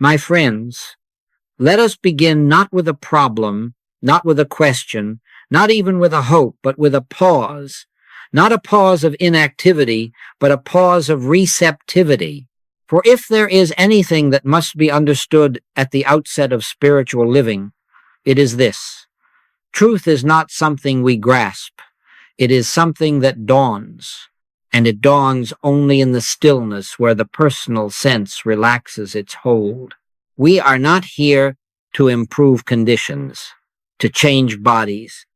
My friends, let us begin not with a problem, not with a question, not even with a hope, but with a pause. Not a pause of inactivity, but a pause of receptivity. For if there is anything that must be understood at the outset of spiritual living, it is this. Truth is not something we grasp. It is something that dawns, and it dawns only in the stillness where the personal sense relaxes its hold. We are not here to improve conditions, to change bodies,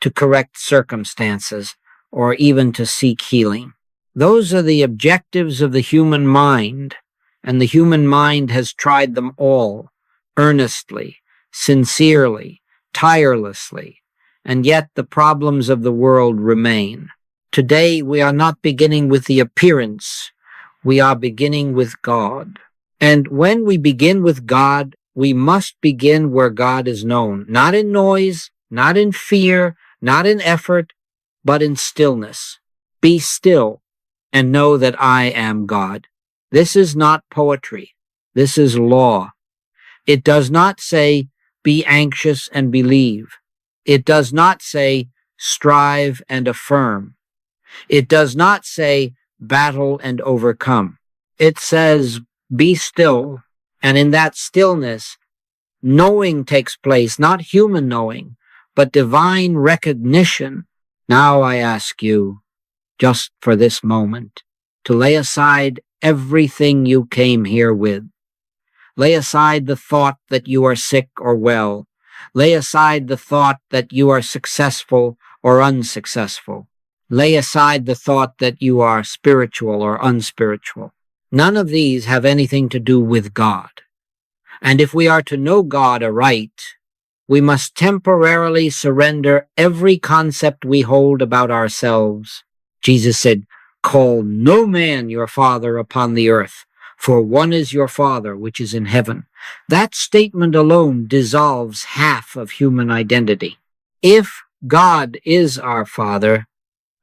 to correct circumstances, or even to seek healing. Those are the objectives of the human mind, and the human mind has tried them all, earnestly, sincerely, tirelessly, and yet the problems of the world remain. Today we are not beginning with the appearance, we are beginning with God. And when we begin with God, we must begin where God is known, not in noise, not in fear, not in effort, but in stillness. Be still and know that I am God. This is not poetry. This is law. It does not say, be anxious and believe. It does not say, strive and affirm. It does not say, battle and overcome. It says, be still, and in that stillness, knowing takes place, not human knowing, but divine recognition. Now I ask you, just for this moment, to lay aside everything you came here with. Lay aside the thought that you are sick or well. Lay aside the thought that you are successful or unsuccessful. Lay aside the thought that you are spiritual or unspiritual. None of these have anything to do with God. And if we are to know God aright, we must temporarily surrender every concept we hold about ourselves. Jesus said, call no man your father upon the earth, for one is your Father which is in heaven. That statement alone dissolves half of human identity. If God is our Father,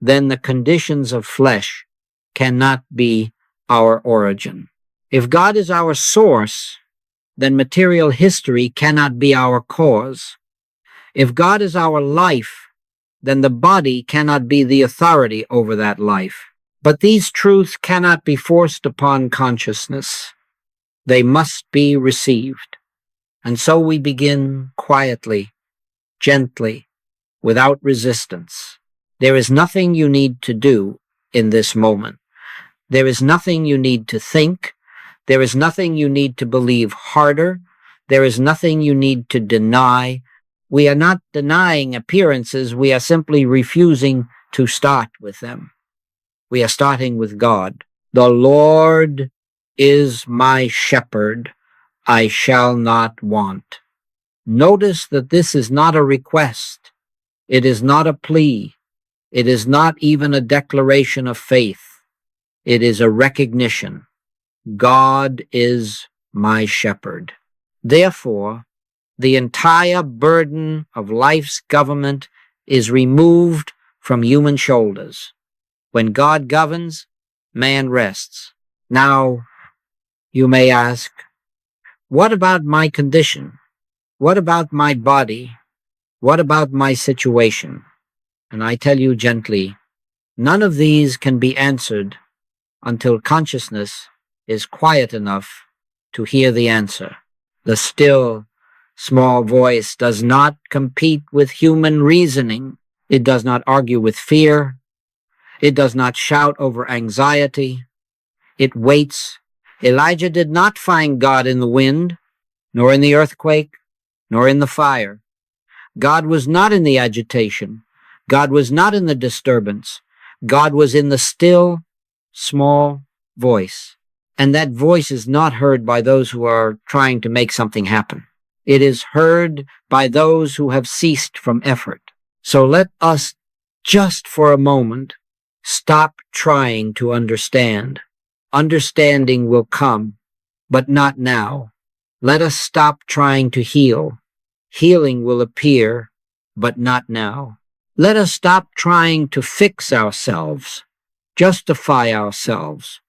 then the conditions of flesh cannot be our origin. If God is our source, then material history cannot be our cause. If God is our life, then the body cannot be the authority over that life. But these truths cannot be forced upon consciousness. They must be received. And so we begin quietly, gently, without resistance. There is nothing you need to do in this moment. There is nothing you need to think. There is nothing you need to believe harder. There is nothing you need to deny. We are not denying appearances. We are simply refusing to start with them. We are starting with God. The Lord is my shepherd. I shall not want. Notice that this is not a request. It is not a plea. It is not even a declaration of faith. It is a recognition. God is my shepherd. Therefore, the entire burden of life's government is removed from human shoulders. When God governs, man rests. Now, you may ask, what about my condition? What about my body? What about my situation? And I tell you gently, none of these can be answered until consciousness is quiet enough to hear the answer. The still, small voice does not compete with human reasoning. It does not argue with fear. It does not shout over anxiety. It waits. Elijah did not find God in the wind, nor in the earthquake, nor in the fire. God was not in the agitation. God was not in the disturbance. God was in the still, small voice. And that voice is not heard by those who are trying to make something happen. It is heard by those who have ceased from effort. So let us, just for a moment, stop trying to understand. Understanding will come, but not now. Let us stop trying to heal. Healing will appear, but not now. Let us stop trying to fix ourselves, justify ourselves,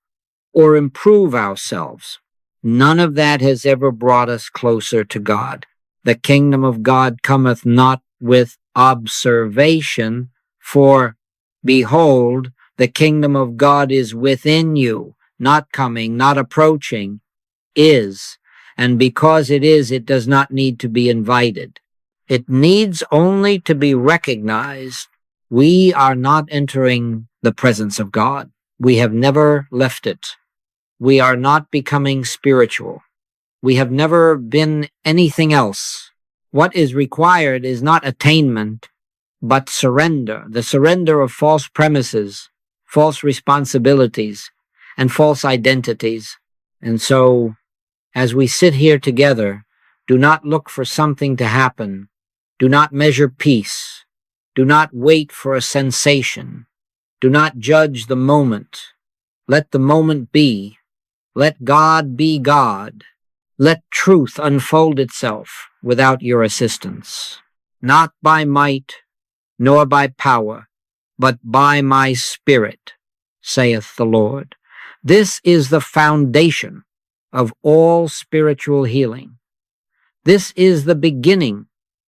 or improve ourselves. None of that has ever brought us closer to God. The kingdom of God cometh not with observation, for behold, the kingdom of God is within you, not coming, not approaching, is. And because it is, it does not need to be invited. It needs only to be recognized. We are not entering the presence of God. We have never left it. We are not becoming spiritual. We have never been anything else. What is required is not attainment, but surrender, the surrender of false premises, false responsibilities, and false identities. And so, as we sit here together, do not look for something to happen. Do not measure peace. Do not wait for a sensation. Do not judge the moment. Let the moment be. Let God be God. Let truth unfold itself without your assistance. Not by might, nor by power, but by my Spirit, saith the Lord. This is the foundation of all spiritual healing. This is the beginning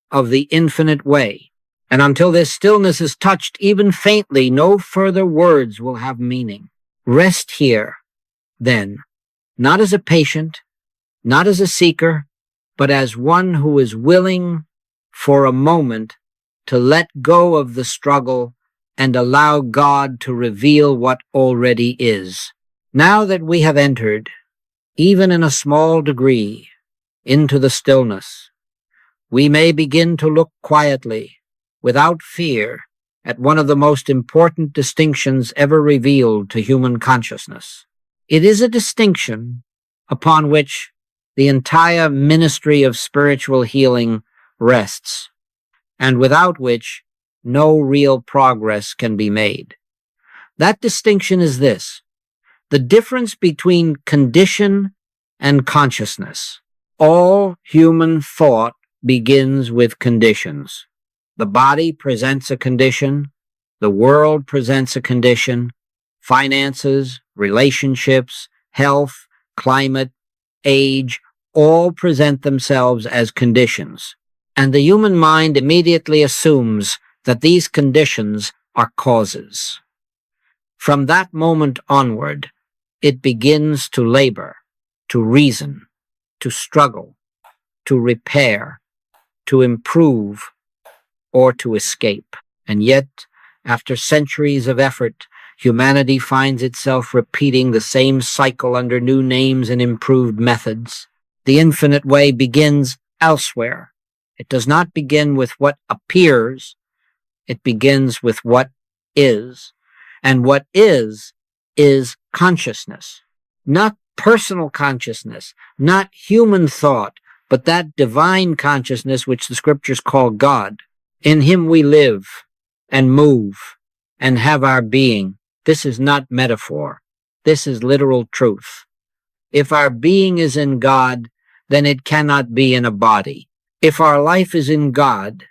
of the infinite way. And until this stillness is touched even faintly, no further words will have meaning. Rest here, then, not as a patient, not as a seeker, but as one who is willing for a moment to let go of the struggle and allow God to reveal what already is. Now that we have entered, even in a small degree, into the stillness, we may begin to look quietly, without fear, at one of the most important distinctions ever revealed to human consciousness. It is a distinction upon which the entire ministry of spiritual healing rests, and without which no real progress can be made. That distinction is this: the difference between condition and consciousness. All human thought begins with conditions. The body presents a condition, the world presents a condition, finances, relationships, health, climate, age, all present themselves as conditions. And the human mind immediately assumes that these conditions are causes. From that moment onward, it begins to labor, to reason, to struggle, to repair, to improve, or to escape. And yet, after centuries of effort, humanity finds itself repeating the same cycle under new names and improved methods. The infinite way begins elsewhere. It does not begin with what appears. It begins with what is. And what is consciousness. Not personal consciousness, not human thought, but that divine consciousness which the scriptures call God. In him we live and move and have our being. This is not metaphor. This is literal truth. If our being is in God, then it cannot be in a body. If our life is in God,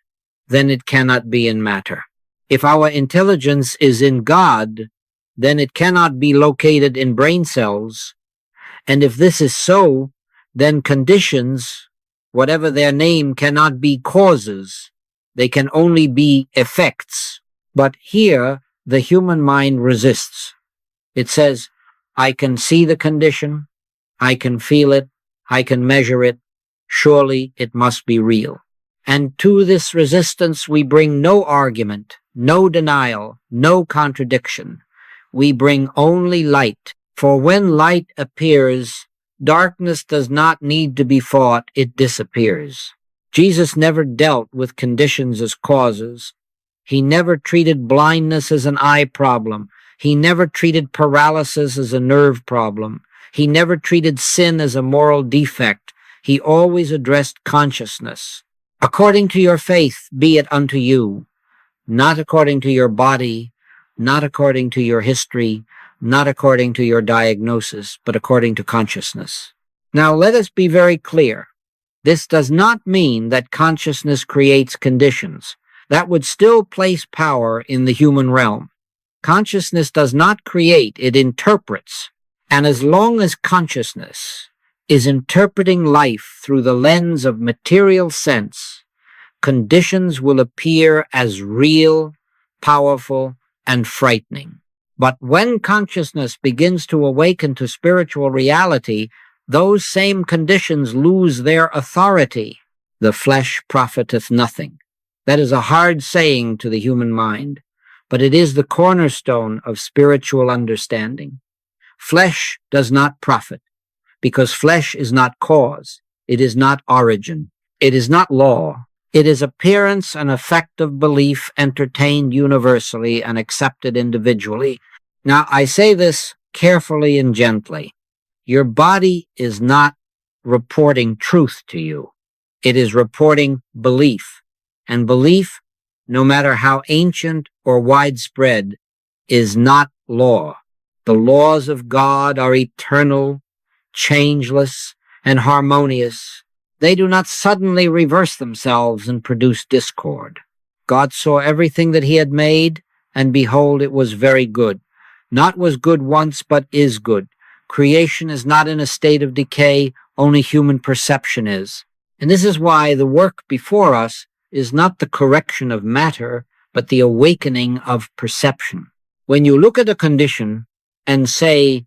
then it cannot be in matter. If our intelligence is in God, then it cannot be located in brain cells. And if this is so, then conditions, whatever their name, cannot be causes. They can only be effects. But here, the human mind resists. It says, I can see the condition, I can feel it, I can measure it, surely it must be real. And to this resistance we bring no argument, no denial, no contradiction. We bring only light. For when light appears, darkness does not need to be fought, it disappears. Jesus never dealt with conditions as causes. He never treated blindness as an eye problem. He never treated paralysis as a nerve problem. He never treated sin as a moral defect. He always addressed consciousness. According to your faith, be it unto you, not according to your body, not according to your history, not according to your diagnosis, but according to consciousness. Now, let us be very clear. This does not mean that consciousness creates conditions. That would still place power in the human realm. Consciousness does not create, it interprets. And as long as consciousness is interpreting life through the lens of material sense, conditions will appear as real, powerful, and frightening. But when consciousness begins to awaken to spiritual reality, those same conditions lose their authority. The flesh profiteth nothing. That is a hard saying to the human mind, but it is the cornerstone of spiritual understanding. Flesh does not profit, because flesh is not cause, it is not origin, it is not law. It is appearance and effect of belief entertained universally and accepted individually. Now, I say this carefully and gently. Your body is not reporting truth to you. It is reporting belief. And belief, no matter how ancient or widespread, is not law. The laws of God are eternal, changeless, and harmonious. They do not suddenly reverse themselves and produce discord. God saw everything that he had made, and behold, it was very good. Not was good once, but is good. Creation is not in a state of decay, only human perception is. And this is why the work before us is not the correction of matter, but the awakening of perception. When you look at a condition and say,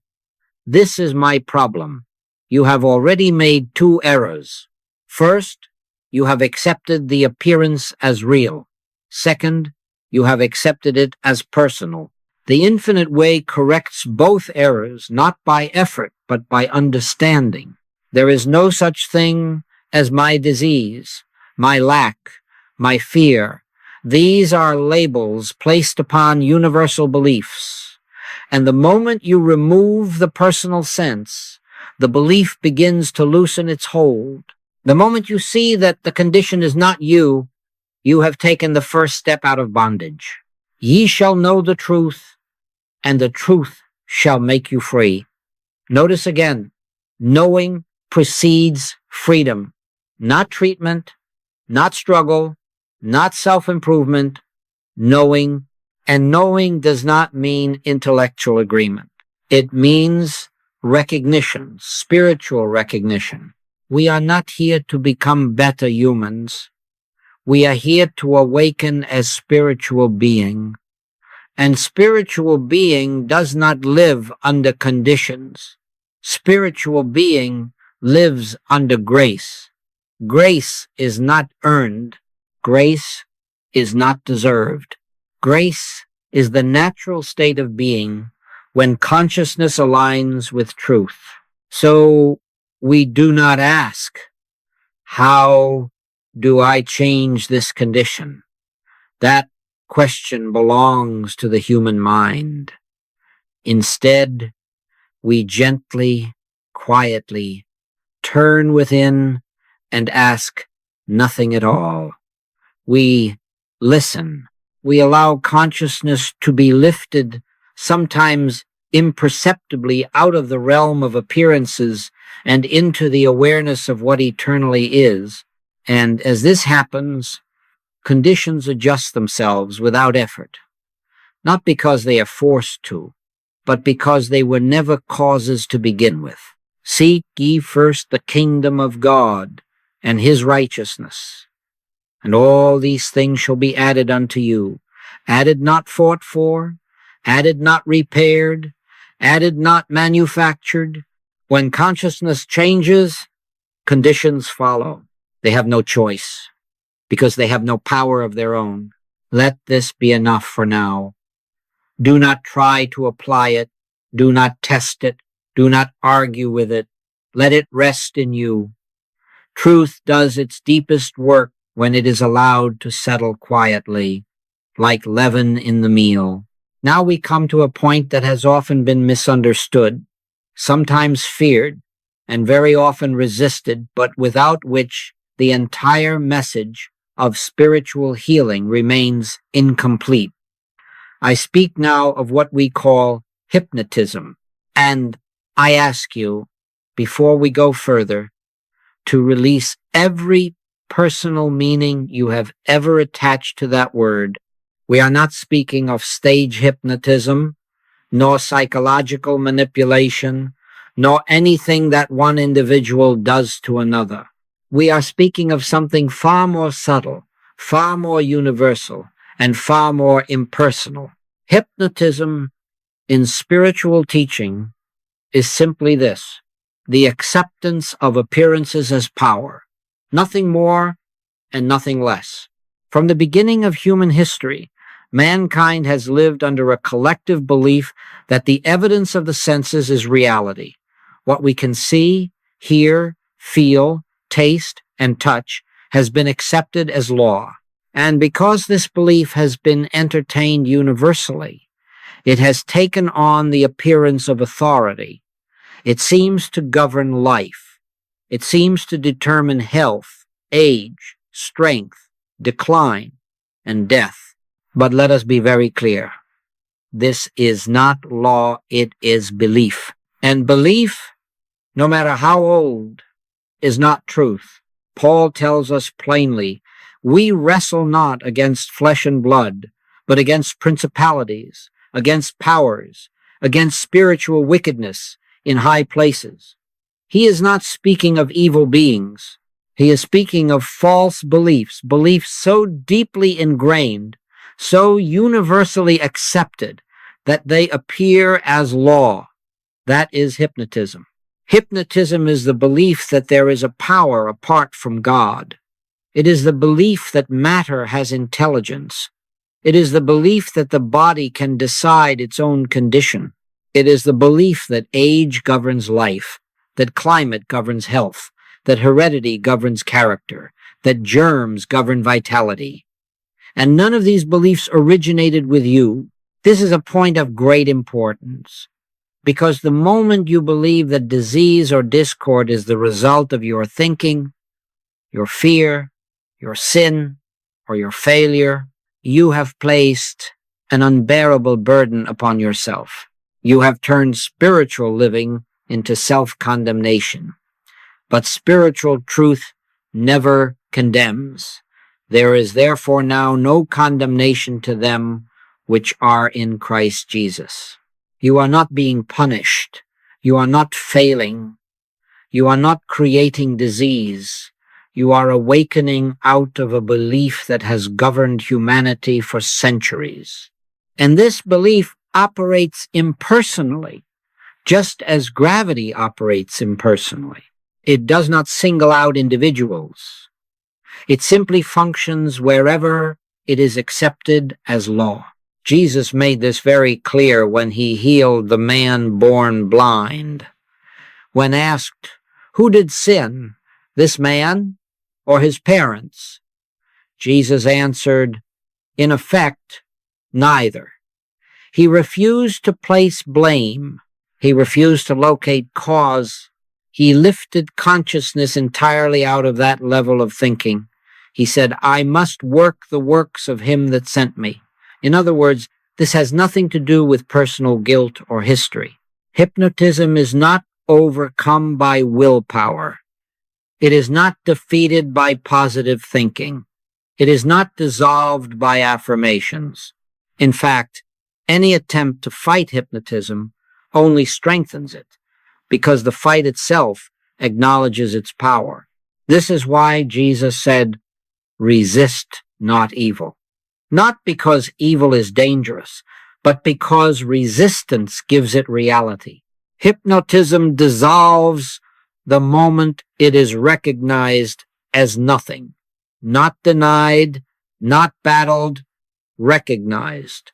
"This is my problem," you have already made two errors. First, you have accepted the appearance as real. Second, you have accepted it as personal. The infinite way corrects both errors, not by effort, but by understanding. There is no such thing as my disease, my lack, my fear. These are labels placed upon universal beliefs. And the moment you remove the personal sense, the belief begins to loosen its hold. The moment you see that the condition is not you, you have taken the first step out of bondage. Ye shall know the truth, and the truth shall make you free. Notice again, knowing precedes freedom, not treatment, not struggle, not self-improvement, knowing. And knowing does not mean intellectual agreement. It means recognition, spiritual recognition. We are not here to become better humans. We are here to awaken as spiritual being. And spiritual being does not live under conditions. Spiritual being lives under grace. Grace is not earned. Grace is not deserved. Grace is the natural state of being when consciousness aligns with truth. So we do not ask, how do I change this condition? That question belongs to the human mind. Instead, we gently, quietly turn within and ask nothing at all. We listen. We allow consciousness to be lifted, sometimes imperceptibly, out of the realm of appearances and into the awareness of what eternally is. And as this happens, conditions adjust themselves without effort, not because they are forced to, but because they were never causes to begin with. Seek ye first the kingdom of God and his righteousness, and all these things shall be added unto you. Added, not fought for, added, not repaired, added, not manufactured. When consciousness changes, conditions follow. They have no choice, because they have no power of their own. Let this be enough for now. Do not try to apply it. Do not test it. Do not argue with it. Let it rest in you. Truth does its deepest work when it is allowed to settle quietly, like leaven in the meal. Now we come to a point that has often been misunderstood, sometimes feared, and very often resisted, but without which the entire message of spiritual healing remains incomplete. I speak now of what we call hypnotism, and I ask you, before we go further, to release every personal meaning you have ever attached to that word. We are not speaking of stage hypnotism, nor psychological manipulation, nor anything that one individual does to another. We are speaking of something far more subtle, far more universal, and far more impersonal. Hypnotism in spiritual teaching is simply this: the acceptance of appearances as power, nothing more and nothing less. From the beginning of human history, mankind has lived under a collective belief that the evidence of the senses is reality. What we can see, hear, feel, taste, and touch has been accepted as law. And because this belief has been entertained universally, it has taken on the appearance of authority. It seems to govern life. It seems to determine health, age, strength, decline, and death. But let us be very clear. This is not law, it is belief. And belief, no matter how old, is not truth. Paul tells us plainly, we wrestle not against flesh and blood, but against principalities, against powers, against spiritual wickedness in high places. He is not speaking of evil beings. He is speaking of false beliefs, beliefs so deeply ingrained, so universally accepted, that they appear as law. That is hypnotism. Hypnotism is the belief that there is a power apart from God. It is the belief that matter has intelligence. It is the belief that the body can decide its own condition. It is the belief that age governs life, that climate governs health, that heredity governs character, that germs govern vitality. And none of these beliefs originated with you. This is a point of great importance, because the moment you believe that disease or discord is the result of your thinking, your fear, your sin, or your failure, you have placed an unbearable burden upon yourself. You have turned spiritual living into self-condemnation. But spiritual truth never condemns. There is therefore now no condemnation to them which are in Christ Jesus. You are not being punished. You are not failing. You are not creating disease. You are awakening out of a belief that has governed humanity for centuries. And this belief operates impersonally, just as gravity operates impersonally. It does not single out individuals. It simply functions wherever it is accepted as law. Jesus made this very clear when he healed the man born blind. When asked, who did sin, this man or his parents? Jesus answered, in effect, neither. He refused to place blame. He refused to locate cause. He lifted consciousness entirely out of that level of thinking. He said, I must work the works of him that sent me. In other words, this has nothing to do with personal guilt or history. Hypnotism is not overcome by willpower. It is not defeated by positive thinking. It is not dissolved by affirmations. In fact, any attempt to fight hypnotism only strengthens it, because the fight itself acknowledges its power. This is why Jesus said, resist not evil. Not because evil is dangerous, but because resistance gives it reality. Hypnotism dissolves the moment it is recognized as nothing, not denied, not battled, recognized.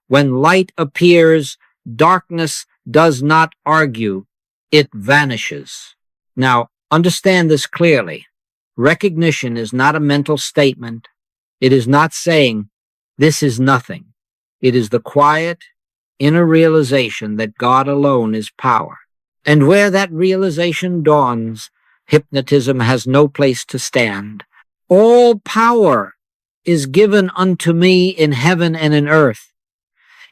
When light appears, darkness does not argue, it vanishes. Now, understand this clearly. Recognition is not a mental statement. It is not saying, this is nothing. It is the quiet, inner realization that God alone is power. And where that realization dawns, hypnotism has no place to stand. All power is given unto me in heaven and in earth.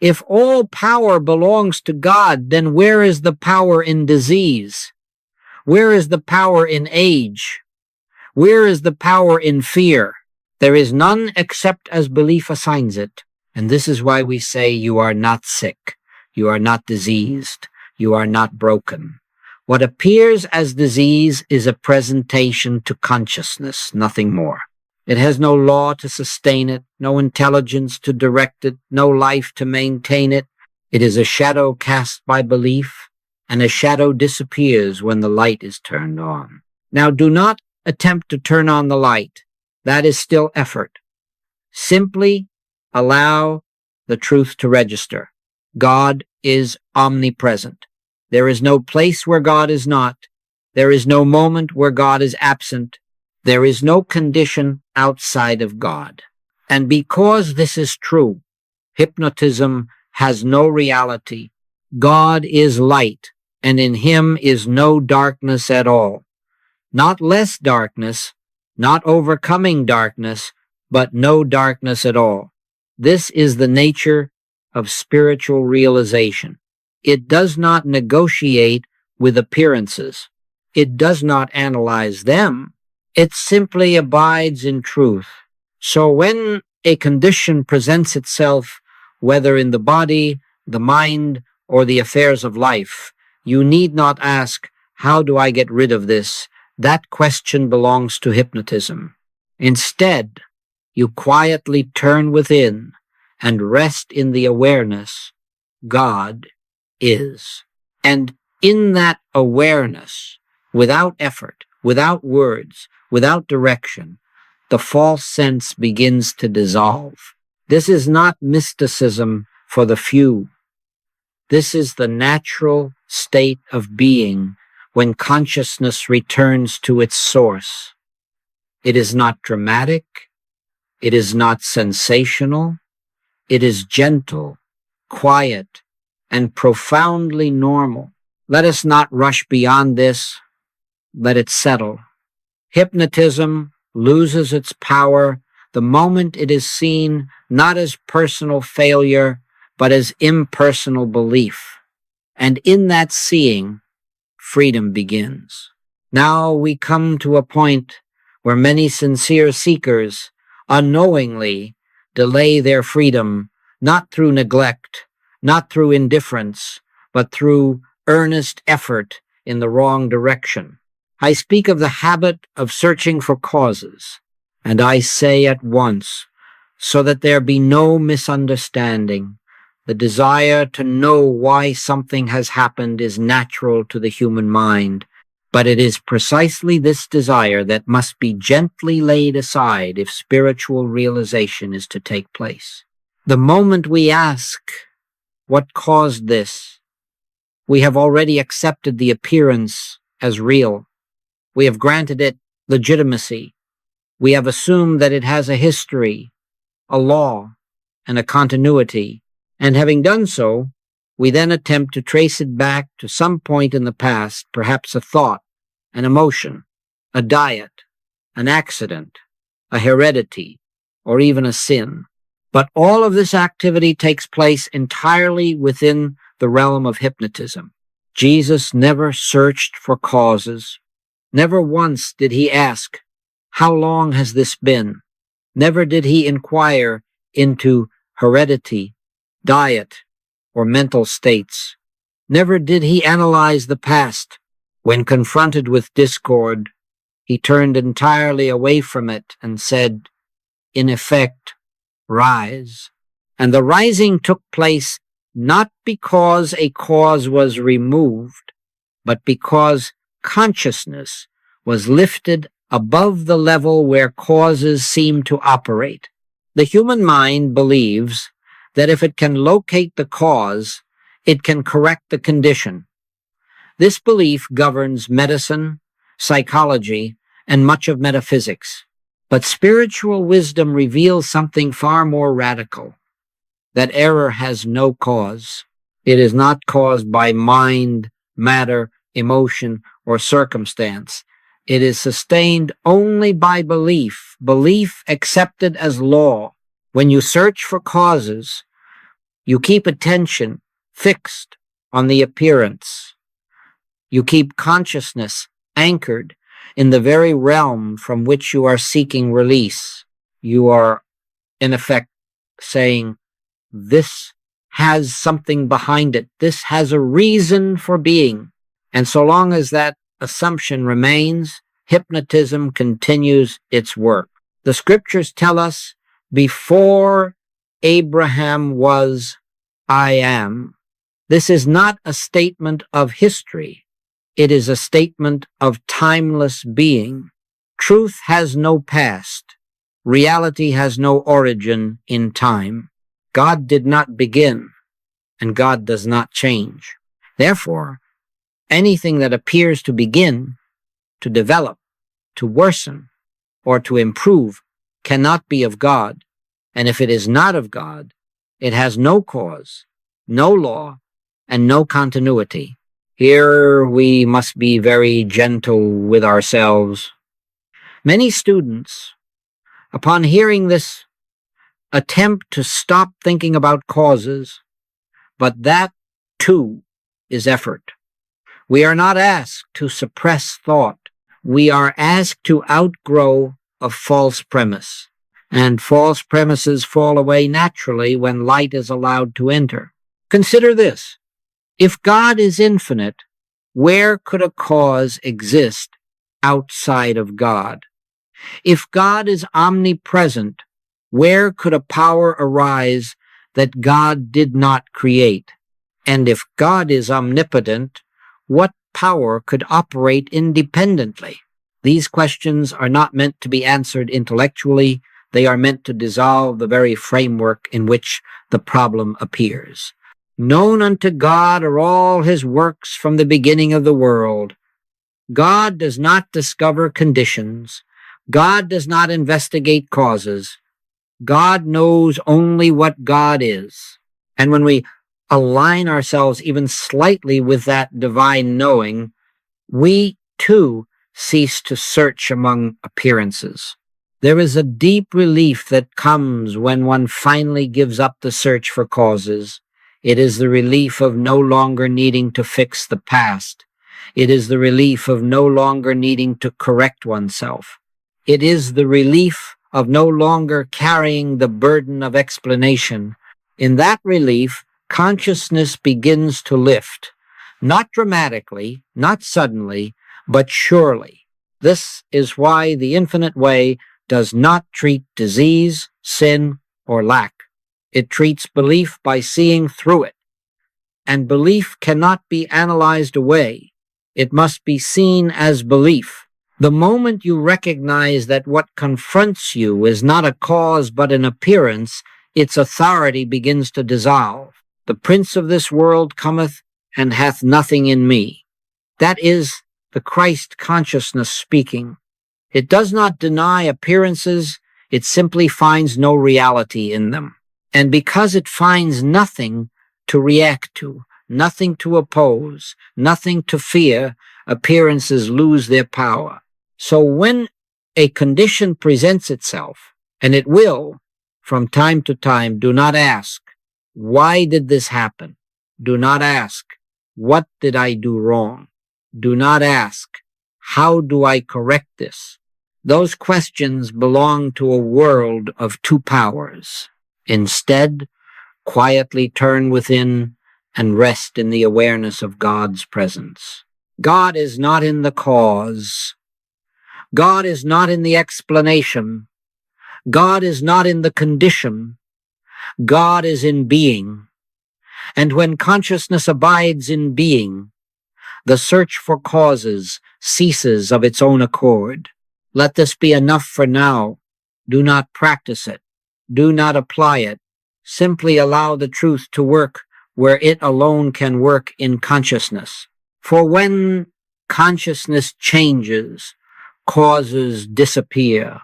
If all power belongs to God, then where is the power in disease? Where is the power in age? Where is the power in fear? There is none except as belief assigns it. And this is why we say you are not sick. You are not diseased. You are not broken. What appears as disease is a presentation to consciousness, nothing more. It has no law to sustain it, no intelligence to direct it, no life to maintain it. It is a shadow cast by belief, and a shadow disappears when the light is turned on. Now, do not attempt to turn on the light. That is still effort. Simply allow the truth to register. God is omnipresent. There is no place where God is not. There is no moment where God is absent. There is no condition outside of God. And because this is true, hypnotism has no reality. God is light, and in him is no darkness at all. Not less darkness, not overcoming darkness, but no darkness at all. This is the nature of spiritual realization. It does not negotiate with appearances. It does not analyze them. It simply abides in truth. So when a condition presents itself, whether in the body, the mind, or the affairs of life, you need not ask, how do I get rid of this? That question belongs to hypnotism. Instead, you quietly turn within and rest in the awareness God is. And in that awareness, without effort, without words, without direction, the false sense begins to dissolve. This is not mysticism for the few. This is the natural state of being when consciousness returns to its source. It is not dramatic. It is not sensational. It is gentle, quiet, and profoundly normal. Let us not rush beyond this. Let it settle. Hypnotism loses its power the moment it is seen not as personal failure, but as impersonal belief. And in that seeing, freedom begins. Now we come to a point where many sincere seekers unknowingly delay their freedom, not through neglect, not through indifference, but through earnest effort in the wrong direction. I speak of the habit of searching for causes, and I say at once, so that there be no misunderstanding, the desire to know why something has happened is natural to the human mind, but it is precisely this desire that must be gently laid aside if spiritual realization is to take place. The moment we ask, what caused this? We have already accepted the appearance as real. We have granted it legitimacy. We have assumed that it has a history, a law, and a continuity. And having done so, we then attempt to trace it back to some point in the past, perhaps a thought, an emotion, a diet, an accident, a heredity, or even a sin. But all of this activity takes place entirely within the realm of hypnotism. Jesus never searched for causes. Never once did he ask, how long has this been? Never did he inquire into heredity, diet, or mental states. Never did he analyze the past. When confronted with discord, he turned entirely away from it and said, in effect, rise. And the rising took place not because a cause was removed, but because consciousness was lifted above the level where causes seem to operate. The human mind believes that if it can locate the cause, it can correct the condition. This belief governs medicine, psychology, and much of metaphysics. But spiritual wisdom reveals something far more radical, that error has no cause. It is not caused by mind, matter, emotion, or circumstance. It is sustained only by belief, belief accepted as law. When you search for causes, you keep attention fixed on the appearance. You keep consciousness anchored in the very realm from which you are seeking release. You are, in effect, saying, this has something behind it. This has a reason for being. And so long as that assumption remains, hypnotism continues its work. The scriptures tell us, before Abraham was, I am. This is not a statement of history. It is a statement of timeless being. Truth has no past. Reality has no origin in time. God did not begin, and God does not change. Therefore, anything that appears to begin, to develop, to worsen, or to improve cannot be of God. And if it is not of God, it has no cause, no law, and no continuity. Here we must be very gentle with ourselves. Many students, upon hearing this, attempt to stop thinking about causes, but that, too, is effort. We are not asked to suppress thought. We are asked to outgrow a false premise. And false premises fall away naturally when light is allowed to enter. Consider this. If God is infinite, where could a cause exist outside of God? If God is omnipresent, where could a power arise that God did not create? And if God is omnipotent, what power could operate independently? These questions are not meant to be answered intellectually. They are meant to dissolve the very framework in which the problem appears. Known unto God are all his works from the beginning of the world. God does not discover conditions. God does not investigate causes. God knows only what God is. And when we align ourselves even slightly with that divine knowing, we too cease to search among appearances. There is a deep relief that comes when one finally gives up the search for causes. It is the relief of no longer needing to fix the past. It is the relief of no longer needing to correct oneself. It is the relief of no longer carrying the burden of explanation. In that relief, consciousness begins to lift, not dramatically, not suddenly, but surely. This is why the infinite way does not treat disease, sin, or lack. It treats belief by seeing through it. And belief cannot be analyzed away. It must be seen as belief. The moment you recognize that what confronts you is not a cause but an appearance, its authority begins to dissolve. The prince of this world cometh and hath nothing in me. That is the Christ consciousness speaking. It does not deny appearances, it simply finds no reality in them. And because it finds nothing to react to, nothing to oppose, nothing to fear, appearances lose their power. So when a condition presents itself, and it will, from time to time, do not ask, why did this happen? Do not ask, what did I do wrong? Do not ask, how do I correct this? Those questions belong to a world of two powers. Instead, quietly turn within and rest in the awareness of God's presence. God is not in the cause. God is not in the explanation. God is not in the condition. God is in being. And when consciousness abides in being, the search for causes ceases of its own accord. Let this be enough for now. Do not practice it. Do not apply it. Simply allow the truth to work where it alone can work in consciousness. For when consciousness changes, causes disappear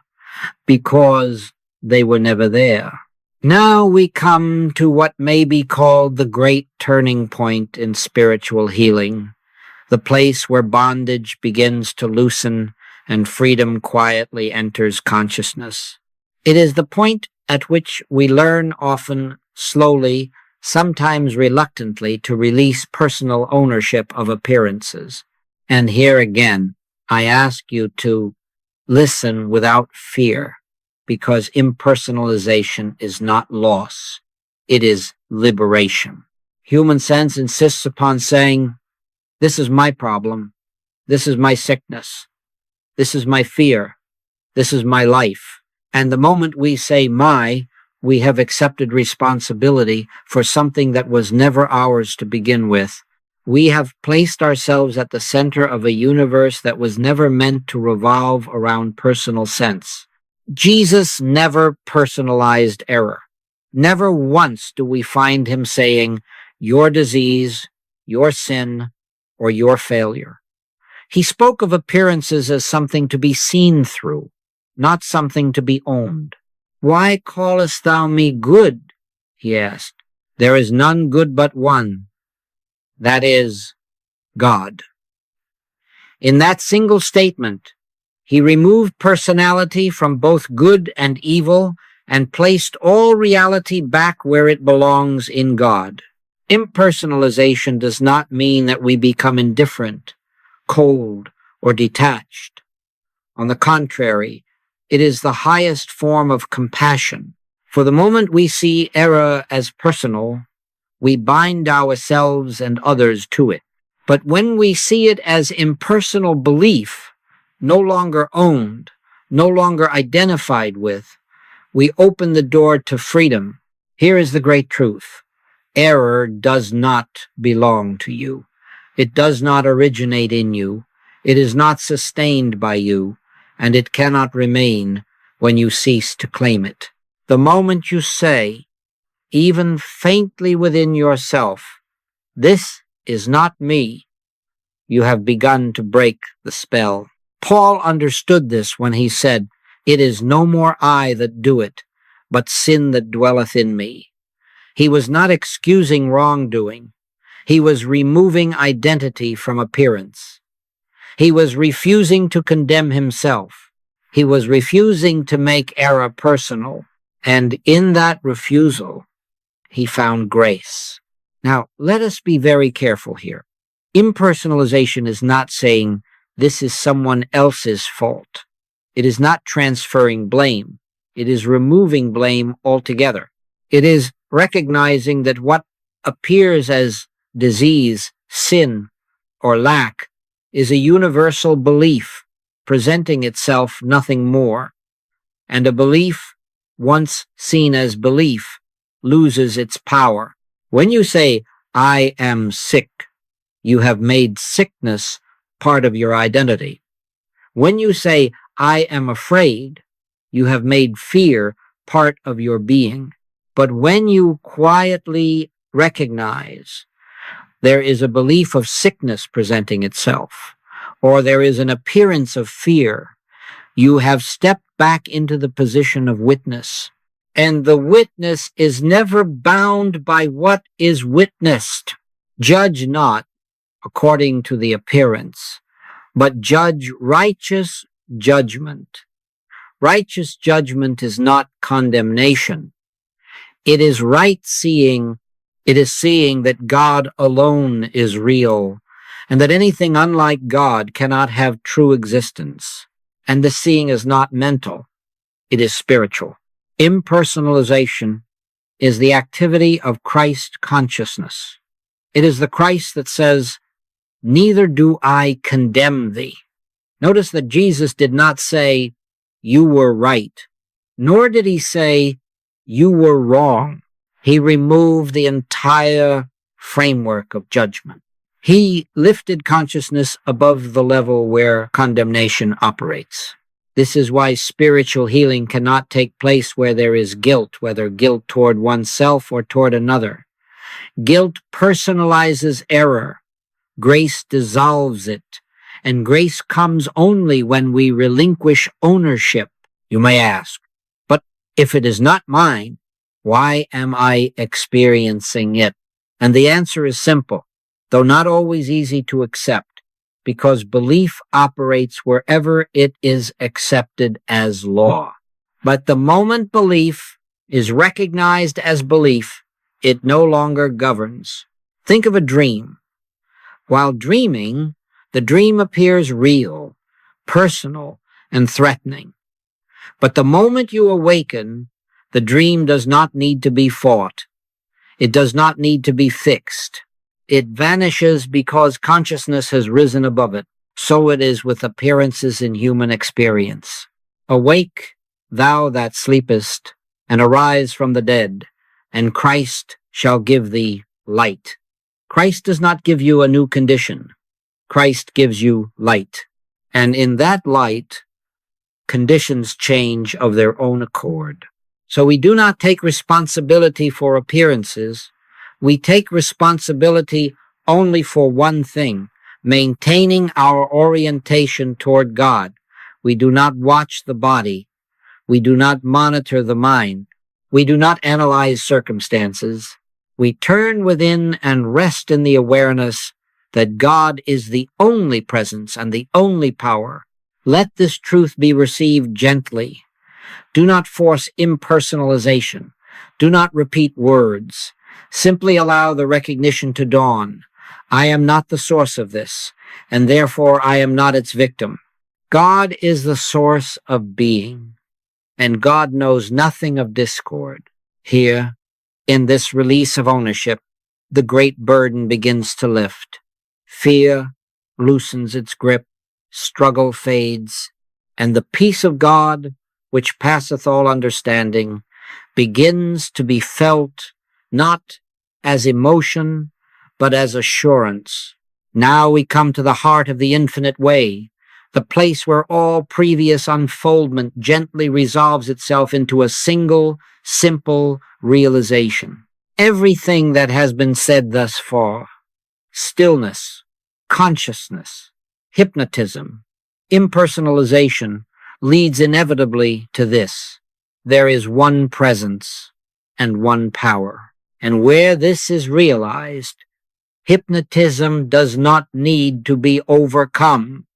because they were never there. Now we come to what may be called the great turning point in spiritual healing, the place where bondage begins to loosen and freedom quietly enters consciousness. It is the point at which we learn, often slowly, sometimes reluctantly, to release personal ownership of appearances. And here again, I ask you to listen without fear, because impersonalization is not loss. It is liberation. Human sense insists upon saying, This is my problem. This is my sickness. This is my fear. This is my life. And the moment we say my, we have accepted responsibility for something that was never ours to begin with. We have placed ourselves at the center of a universe that was never meant to revolve around personal sense. Jesus never personalized error. Never once do we find him saying, your disease, your sin, or your failure. He spoke of appearances as something to be seen through, not something to be owned. Why callest thou me good? He asked. There is none good but one. That is, God. In that single statement, he removed personality from both good and evil and placed all reality back where it belongs in God. Impersonalization does not mean that we become indifferent, cold, or detached. On the contrary, it is the highest form of compassion. For the moment we see error as personal, we bind ourselves and others to it. But when we see it as impersonal belief, no longer owned, no longer identified with, we open the door to freedom. Here is the great truth. Error does not belong to you. It does not originate in you. It is not sustained by you, and it cannot remain when you cease to claim it. The moment you say, even faintly within yourself, this is not me, you have begun to break the spell. Paul understood this when he said, it is no more I that do it, but sin that dwelleth in me. He was not excusing wrongdoing. He was removing identity from appearance. He was refusing to condemn himself. He was refusing to make error personal. And in that refusal, he found grace. Now, let us be very careful here. Impersonalization is not saying this is someone else's fault. It is not transferring blame. It is removing blame altogether. It is recognizing that what appears as disease, sin, or lack is a universal belief presenting itself nothing more. And a belief, once seen as belief, loses its power. When you say, I am sick, you have made sickness part of your identity. When you say, I am afraid, you have made fear part of your being. But when you quietly recognize there is a belief of sickness presenting itself, or there is an appearance of fear, you have stepped back into the position of witness. And the witness is never bound by what is witnessed. Judge not according to the appearance, but judge righteous judgment. Righteous judgment is not condemnation. It is right seeing. It is seeing that God alone is real, and that anything unlike God cannot have true existence. And the seeing is not mental. It is spiritual. Impersonalization is the activity of Christ consciousness. It is the Christ that says, neither do I condemn thee. Notice that Jesus did not say, you were right, nor did he say, you were wrong. He removed the entire framework of judgment. He lifted consciousness above the level where condemnation operates. This is why spiritual healing cannot take place where there is guilt, whether guilt toward oneself or toward another. Guilt personalizes error. Grace dissolves it. And grace comes only when we relinquish ownership. You may ask, but if it is not mine, why am I experiencing it? And the answer is simple, though not always easy to accept, because belief operates wherever it is accepted as law. But the moment belief is recognized as belief, it no longer governs. Think of a dream. While dreaming, the dream appears real, personal, and threatening. But the moment you awaken, the dream does not need to be fought. It does not need to be fixed. It vanishes because consciousness has risen above it. So it is with appearances in human experience. Awake, thou that sleepest, and arise from the dead, and Christ shall give thee light. Christ does not give you a new condition. Christ gives you light. And in that light, conditions change of their own accord. So we do not take responsibility for appearances. We take responsibility only for one thing, maintaining our orientation toward God. We do not watch the body. We do not monitor the mind. We do not analyze circumstances. We turn within and rest in the awareness that God is the only presence and the only power. Let this truth be received gently. Do not force impersonalization. Do not repeat words. Simply allow the recognition to dawn. I am not the source of this, and therefore I am not its victim. God is the source of being, and God knows nothing of discord. Here, in this release of ownership, the great burden begins to lift. Fear loosens its grip, struggle fades, and the peace of God, which passeth all understanding, begins to be felt not as emotion, but as assurance. Now we come to the heart of the infinite way, the place where all previous unfoldment gently resolves itself into a single, simple realization. Everything that has been said thus far, stillness, consciousness, hypnotism, impersonalization, leads inevitably to this. There is one presence and one power. And where this is realized, hypnotism does not need to be overcome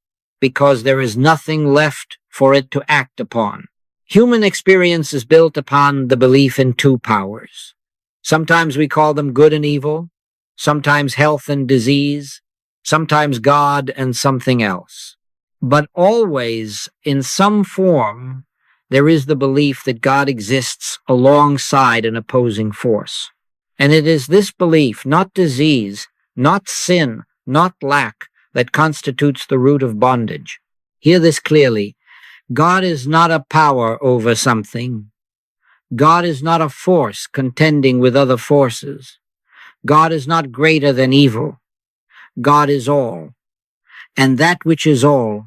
because there is nothing left for it to act upon. Human experience is built upon the belief in two powers. Sometimes we call them good and evil, sometimes health and disease, sometimes God and something else. But always, in some form, there is the belief that God exists alongside an opposing force. And it is this belief, not disease, not sin, not lack, that constitutes the root of bondage. Hear this clearly. God is not a power over something. God is not a force contending with other forces. God is not greater than evil. God is all. And that which is all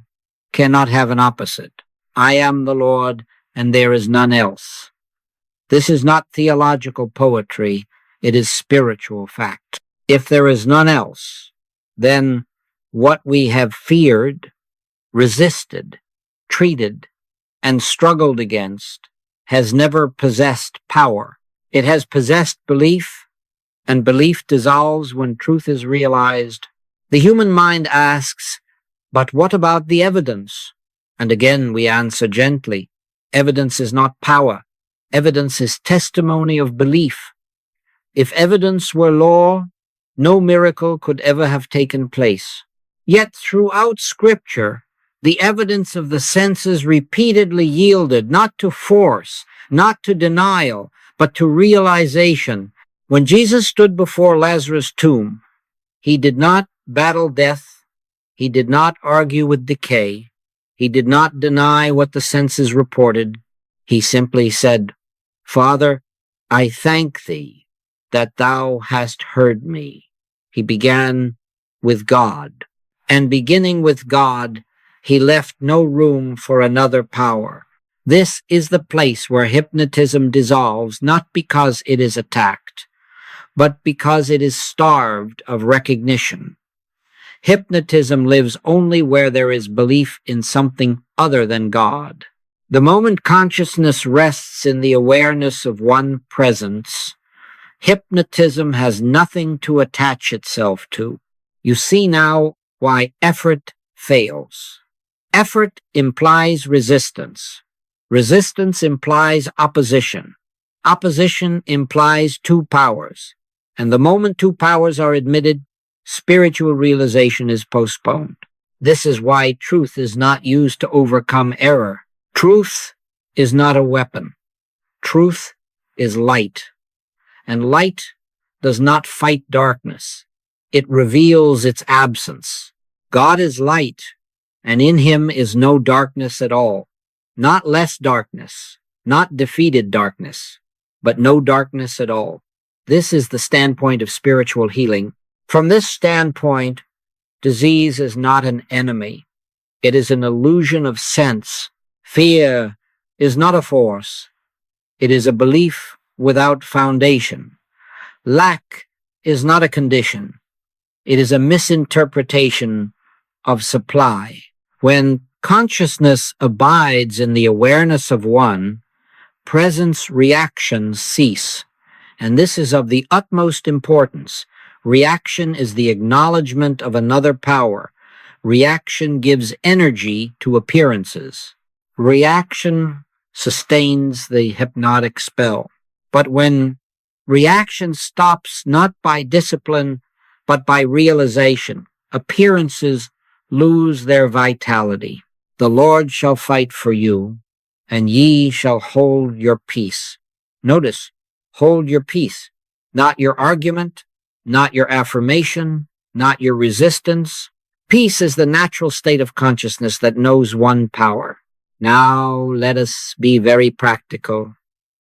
cannot have an opposite. I am the Lord, and there is none else. This is not theological poetry. It is spiritual fact. If there is none else, then what we have feared, resisted, treated, and struggled against has never possessed power. It has possessed belief, and belief dissolves when truth is realized. The human mind asks, but what about the evidence? And again we answer gently, evidence is not power. Evidence is testimony of belief. If evidence were law, no miracle could ever have taken place. Yet throughout Scripture, the evidence of the senses repeatedly yielded not to force, not to denial, but to realization. When Jesus stood before Lazarus' tomb, he did not battle death, he did not argue with decay, he did not deny what the senses reported. He simply said, Father, I thank thee that thou hast heard me. He began with God, and beginning with God, he left no room for another power. This is the place where hypnotism dissolves, not because it is attacked, but because it is starved of recognition. Hypnotism lives only where there is belief in something other than God. The moment consciousness rests in the awareness of one presence, hypnotism has nothing to attach itself to. You see now why effort fails. Effort implies resistance. Resistance implies opposition. Opposition implies two powers. And the moment two powers are admitted, spiritual realization is postponed. This is why truth is not used to overcome error. Truth is not a weapon. Truth is light. And light does not fight darkness. it reveals its absence. God is light, and in him is no darkness at all. Not less darkness, not defeated darkness, but no darkness at all. This is the standpoint of spiritual healing. From this standpoint, disease is not an enemy. It is an illusion of sense. Fear is not a force. It is a belief without foundation. Lack is not a condition. It is a misinterpretation of supply. When consciousness abides in the awareness of one, presence reactions cease. And this is of the utmost importance. Reaction is the acknowledgement of another power. Reaction gives energy to appearances. Reaction sustains the hypnotic spell. But when reaction stops not by discipline, but by realization, appearances lose their vitality. The Lord shall fight for you, and ye shall hold your peace. Notice, hold your peace, not your argument, not your affirmation, not your resistance. Peace is the natural state of consciousness that knows one power. Now let us be very practical.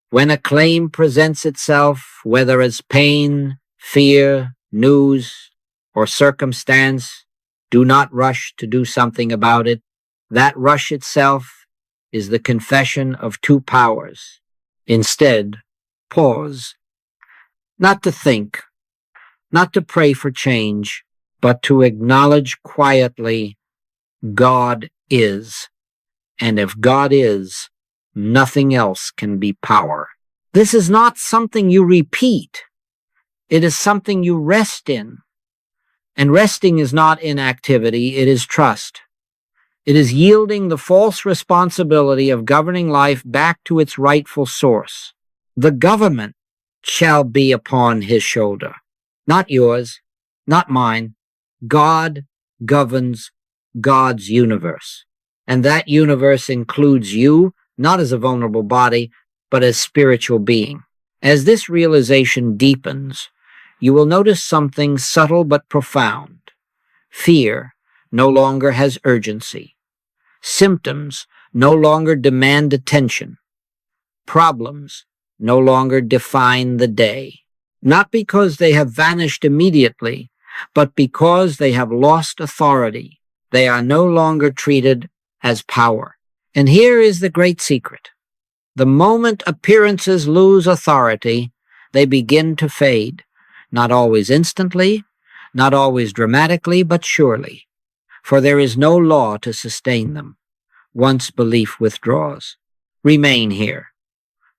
When a claim presents itself, whether as pain, fear, news, or circumstance, do not rush to do something about it. That rush itself is the confession of two powers. Instead, pause, not to think, not to pray for change, but to acknowledge quietly, God is. And if God is, nothing else can be power. This is not something you repeat. It is something you rest in. And resting is not inactivity, it is trust. It is yielding the false responsibility of governing life back to its rightful source. The government shall be upon his shoulder. Not yours, not mine. God governs God's universe. And that universe includes you, not as a vulnerable body, but as spiritual being. As this realization deepens, you will notice something subtle but profound. Fear no longer has urgency. Symptoms no longer demand attention. Problems no longer define the day. Not because they have vanished immediately, but because they have lost authority. They are no longer treated as power. And here is the great secret. The moment appearances lose authority, they begin to fade. Not always instantly, not always dramatically, but surely. For there is no law to sustain them. Once belief withdraws. Remain here.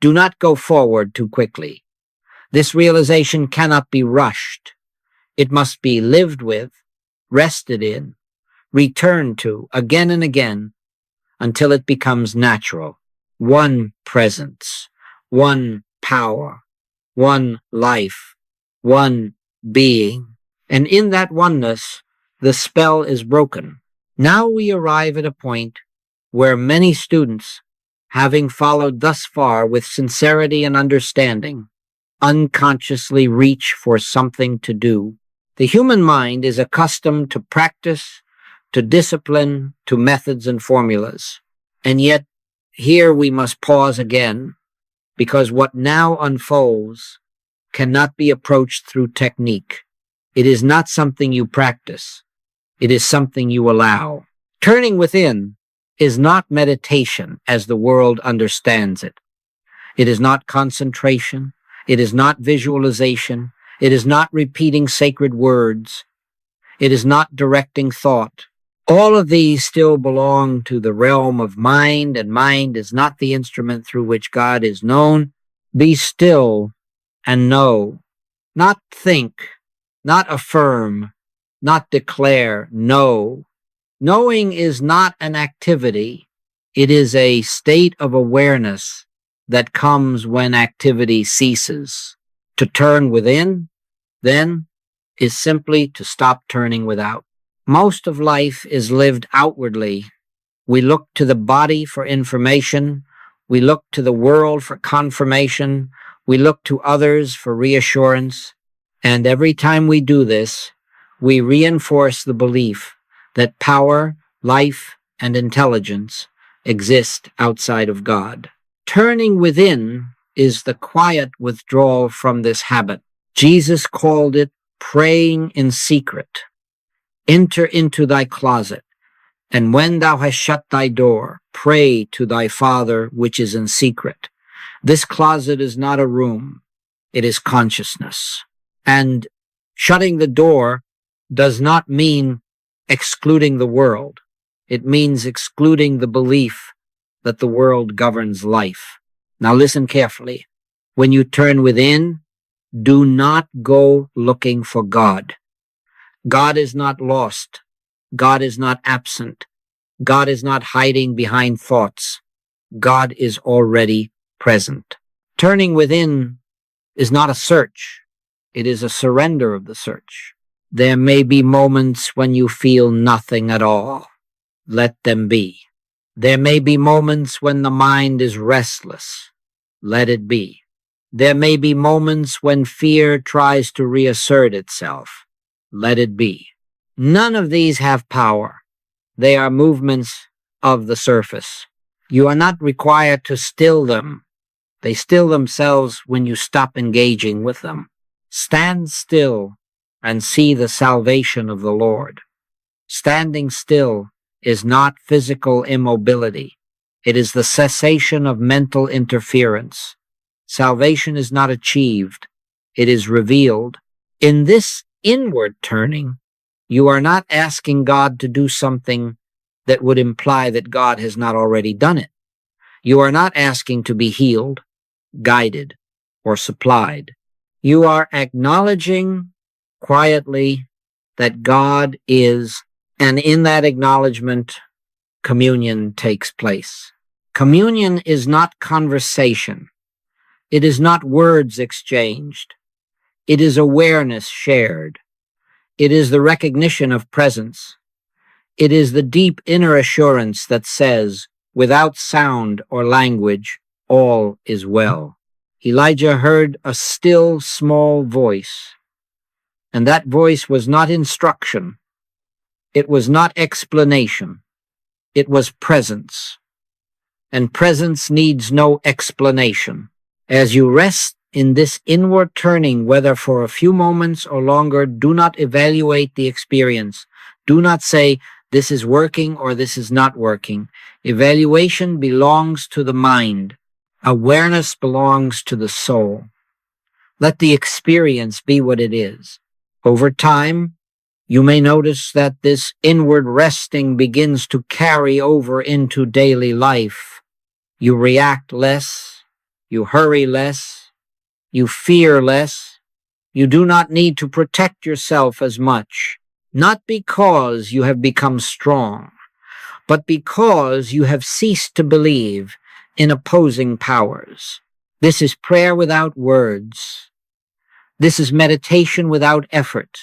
Do not go forward too quickly. This realization cannot be rushed. It must be lived with, rested in, returned to again and again until it becomes natural. One presence, one power, one life, one being. And in that oneness, the spell is broken. Now we arrive at a point where many students, having followed thus far with sincerity and understanding, unconsciously reach for something to do. The human mind is accustomed to practice, to discipline, to methods and formulas. And yet, here we must pause again, because what now unfolds cannot be approached through technique. It is not something you practice. It is something you allow. Turning within is not meditation as the world understands it. It is not concentration. It is not visualization. It is not repeating sacred words. It is not directing thought. All of these still belong to the realm of mind, and mind is not the instrument through which God is known. Be still and know. Not think, not affirm, not declare, know. Knowing is not an activity. It is a state of awareness that comes when activity ceases. To turn within, then, is simply to stop turning without. Most of life is lived outwardly. We look to the body for information. We look to the world for confirmation. We look to others for reassurance. And every time we do this, we reinforce the belief that power, life, and intelligence exist outside of God. Turning within is the quiet withdrawal from this habit. Jesus called it praying in secret. Enter into thy closet, and when thou hast shut thy door, pray to thy Father which is in secret. This closet is not a room, it is consciousness. And shutting the door does not mean excluding the world. It means excluding the belief that the world governs life. Now listen carefully. When you turn within, do not go looking for God. God is not lost. God is not absent. God is not hiding behind thoughts. God is already present. Turning within is not a search. It is a surrender of the search. There may be moments when you feel nothing at all. Let them be. There may be moments when the mind is restless. Let it be. There may be moments when fear tries to reassert itself. Let it be. None of these have power. They are movements of the surface. You are not required to still them. They still themselves when you stop engaging with them. Stand still and see the salvation of the Lord. Standing still is not physical immobility. It is the cessation of mental interference. Salvation is not achieved. It is revealed. In this inward turning, you are not asking God to do something that would imply that God has not already done it. You are not asking to be healed, guided, or supplied. You are acknowledging quietly that God is, and in that acknowledgement, communion takes place. Communion is not conversation. It is not words exchanged. It is awareness shared. It is the recognition of presence. It is the deep inner assurance that says, without sound or language, all is well. Elijah heard a still, small voice, and that voice was not instruction. It was not explanation. It was presence, and presence needs no explanation. As you rest in this inward turning, whether for a few moments or longer, do not evaluate the experience. Do not say, this is working or this is not working. Evaluation belongs to the mind. Awareness belongs to the soul. Let the experience be what it is. Over time, you may notice that this inward resting begins to carry over into daily life. You react less. You hurry less. You fear less. You do not need to protect yourself as much. Not because you have become strong, but because you have ceased to believe in opposing powers. This is prayer without words. This is meditation without effort.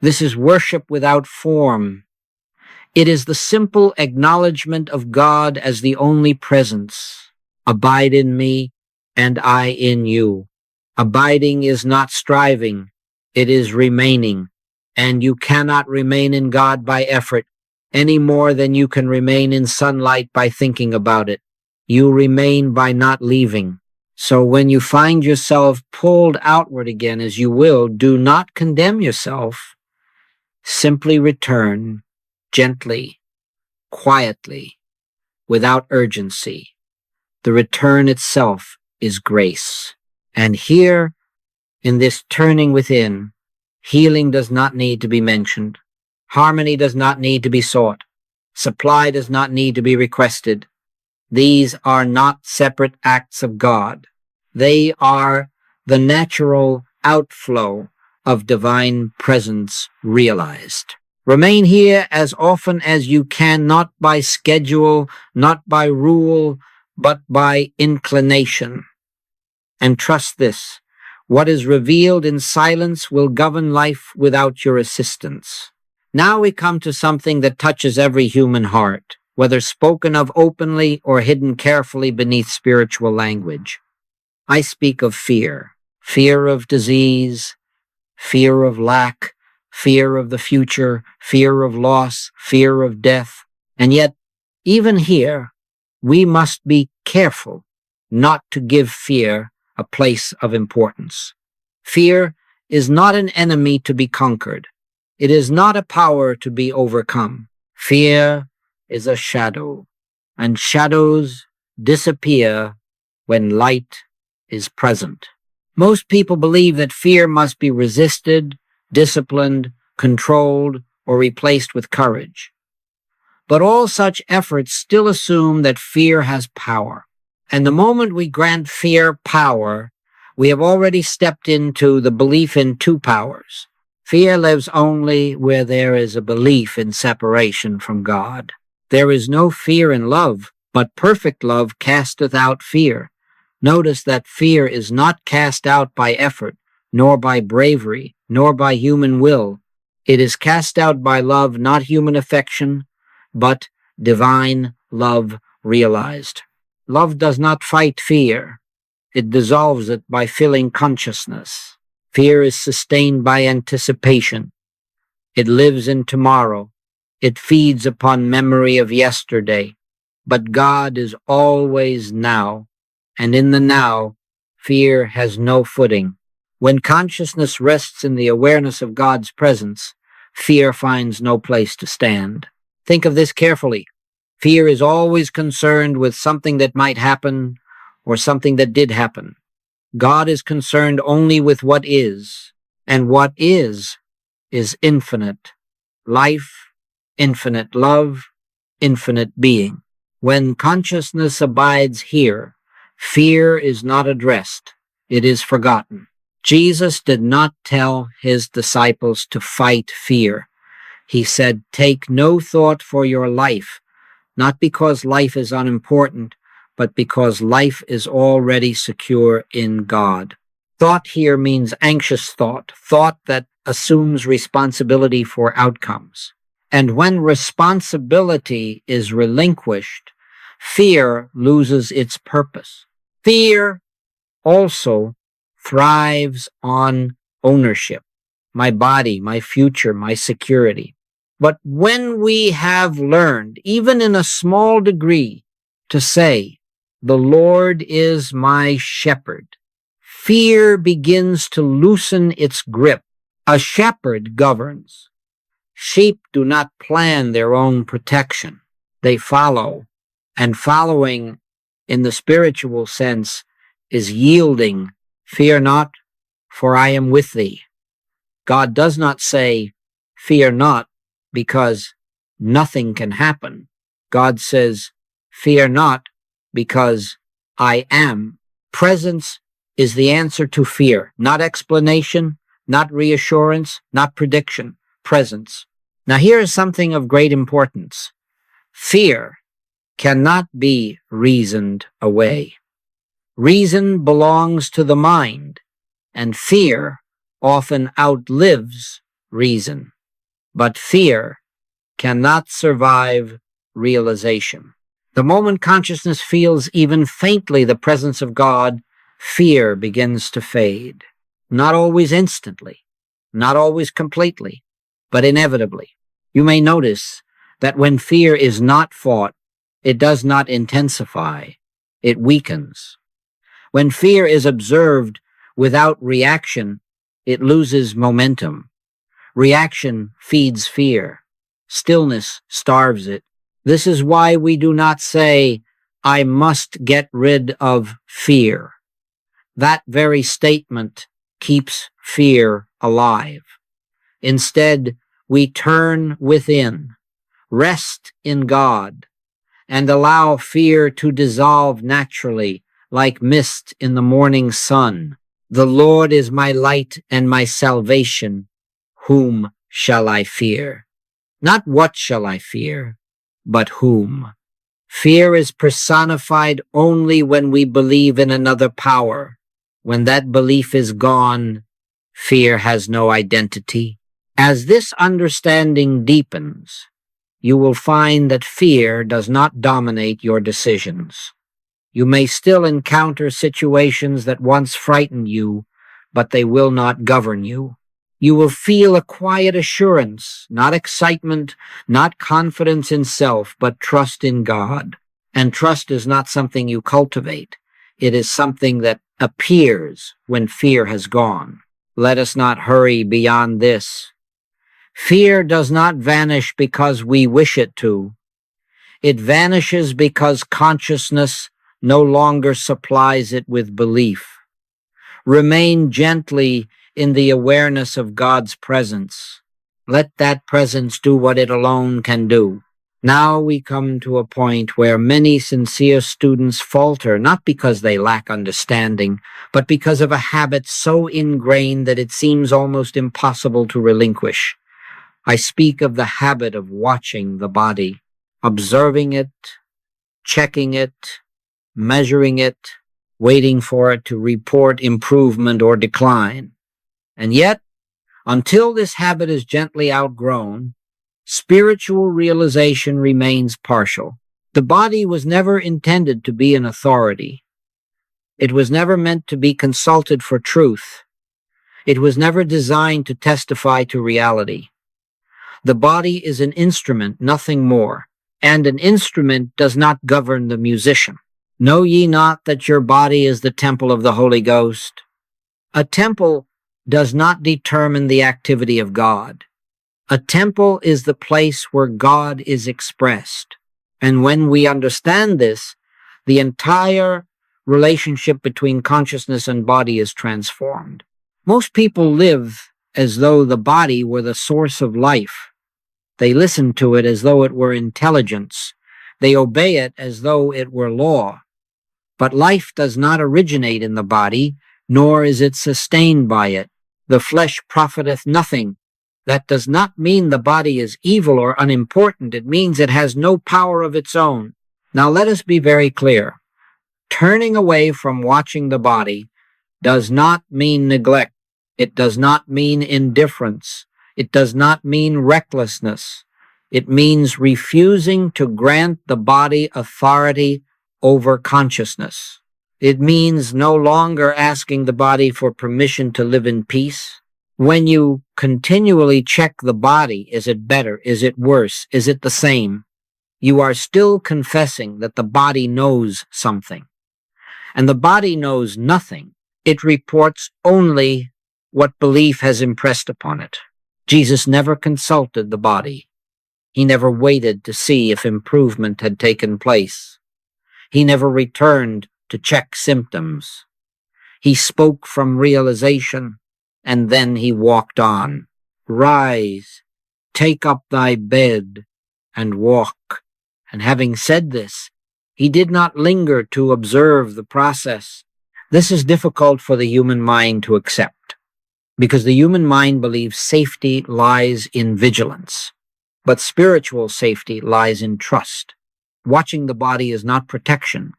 This is worship without form. It is the simple acknowledgement of God as the only presence. Abide in me, and I in you. Abiding is not striving. It is remaining. And you cannot remain in God by effort, any more than you can remain in sunlight by thinking about it. You remain by not leaving. So when you find yourself pulled outward again, as you will, do not condemn yourself. Simply return gently, quietly, without urgency. The return itself is grace. And here, in this turning within, healing does not need to be mentioned. Harmony does not need to be sought. Supply does not need to be requested. These are not separate acts of God. They are the natural outflow of divine presence realized. Remain here as often as you can, not by schedule, not by rule, but by inclination. And trust this. What is revealed in silence will govern life without your assistance. Now we come to something that touches every human heart, whether spoken of openly or hidden carefully beneath spiritual language. I speak of fear. Fear of disease, fear of lack, fear of the future, fear of loss, fear of death. And yet, even here, we must be careful not to give fear a place of importance. Fear is not an enemy to be conquered. It is not a power to be overcome. Fear is a shadow, and shadows disappear when light is present. Most people believe that fear must be resisted, disciplined, controlled, or replaced with courage. But all such efforts still assume that fear has power. And the moment we grant fear power, we have already stepped into the belief in two powers. Fear lives only where there is a belief in separation from God. There is no fear in love, but perfect love casteth out fear. Notice that fear is not cast out by effort, nor by bravery, nor by human will. It is cast out by love, not human affection, but divine love realized. Love does not fight fear. It dissolves it by filling consciousness. Fear is sustained by anticipation. It lives in tomorrow. It feeds upon memory of yesterday. But God is always now, and in the now, fear has no footing. When consciousness rests in the awareness of God's presence, fear finds no place to stand. Think of this carefully. Fear is always concerned with something that might happen or something that did happen. God is concerned only with what is, and what is infinite life, infinite love, infinite being. When consciousness abides here, fear is not addressed, it is forgotten. Jesus did not tell his disciples to fight fear. He said, "Take no thought for your life," not because life is unimportant, but because life is already secure in God. Thought here means anxious thought that assumes responsibility for outcomes. And when responsibility is relinquished, fear loses its purpose. Fear also thrives on ownership. My body, my future, my security. But when we have learned, even in a small degree, to say, "The Lord is my shepherd," fear begins to loosen its grip. A shepherd governs. Sheep do not plan their own protection. They follow. And following, in the spiritual sense, is yielding. "Fear not, for I am with thee." God does not say, "Fear not," because nothing can happen. God says, "Fear not, because I am." Presence is the answer to fear, not explanation, not reassurance, not prediction. Presence. Now here is something of great importance. Fear cannot be reasoned away. Reason belongs to the mind, and fear often outlives reason. But fear cannot survive realization. The moment consciousness feels even faintly the presence of God, fear begins to fade. Not always instantly, not always completely, but inevitably. You may notice that when fear is not fought, it does not intensify, it weakens. When fear is observed without reaction, it loses momentum. Reaction feeds fear. Stillness starves it. This is why we do not say, "I must get rid of fear." That very statement keeps fear alive. Instead, we turn within, rest in God, and allow fear to dissolve naturally like mist in the morning sun. "The Lord is my light and my salvation. Whom shall I fear?" Not what shall I fear, but whom. Fear is personified only when we believe in another power. When that belief is gone, fear has no identity. As this understanding deepens, you will find that fear does not dominate your decisions. You may still encounter situations that once frightened you, but they will not govern you. You will feel a quiet assurance, not excitement, not confidence in self, but trust in God. And trust is not something you cultivate. It is something that appears when fear has gone. Let us not hurry beyond this. Fear does not vanish because we wish it to. It vanishes because consciousness no longer supplies it with belief. Remain gently in the awareness of God's presence. Let that presence do what it alone can do. Now we come to a point where many sincere students falter, not because they lack understanding, but because of a habit so ingrained that it seems almost impossible to relinquish. I speak of the habit of watching the body, observing it, checking it, measuring it, waiting for it to report improvement or decline. And yet, until this habit is gently outgrown, spiritual realization remains partial. The body was never intended to be an authority. It was never meant to be consulted for truth. It was never designed to testify to reality. The body is an instrument, nothing more, and an instrument does not govern the musician. Know ye not that your body is the temple of the Holy Ghost? A temple does not determine the activity of God. A temple is the place where God is expressed. And when we understand this, the entire relationship between consciousness and body is transformed. Most people live as though the body were the source of life. They listen to it as though it were intelligence. They obey it as though it were law. But life does not originate in the body, nor is it sustained by it. The flesh profiteth nothing. That does not mean the body is evil or unimportant. It means it has no power of its own. Now let us be very clear. Turning away from watching the body does not mean neglect. It does not mean indifference. It does not mean recklessness. It means refusing to grant the body authority over consciousness. It means no longer asking the body for permission to live in peace. When you continually check the body, is it better? Is it worse? Is it the same? You are still confessing that the body knows something. And the body knows nothing. It reports only what belief has impressed upon it. Jesus never consulted the body. He never waited to see if improvement had taken place. He never returned to check symptoms. He spoke from realization, and then he walked on. Rise, take up thy bed, and walk. And having said this, he did not linger to observe the process. This is difficult for the human mind to accept, because the human mind believes safety lies in vigilance, but spiritual safety lies in trust. Watching the body is not protection,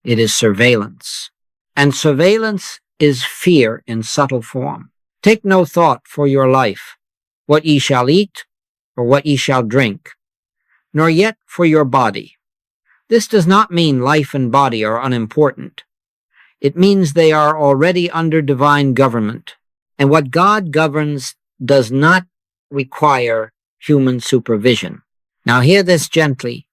it is surveillance. And surveillance is fear in subtle form. Take no thought for your life, what ye shall eat, or what ye shall drink, nor yet for your body. This does not mean life and body are unimportant. It means they are already under divine government, and what God governs does not require human supervision. Now hear this gently.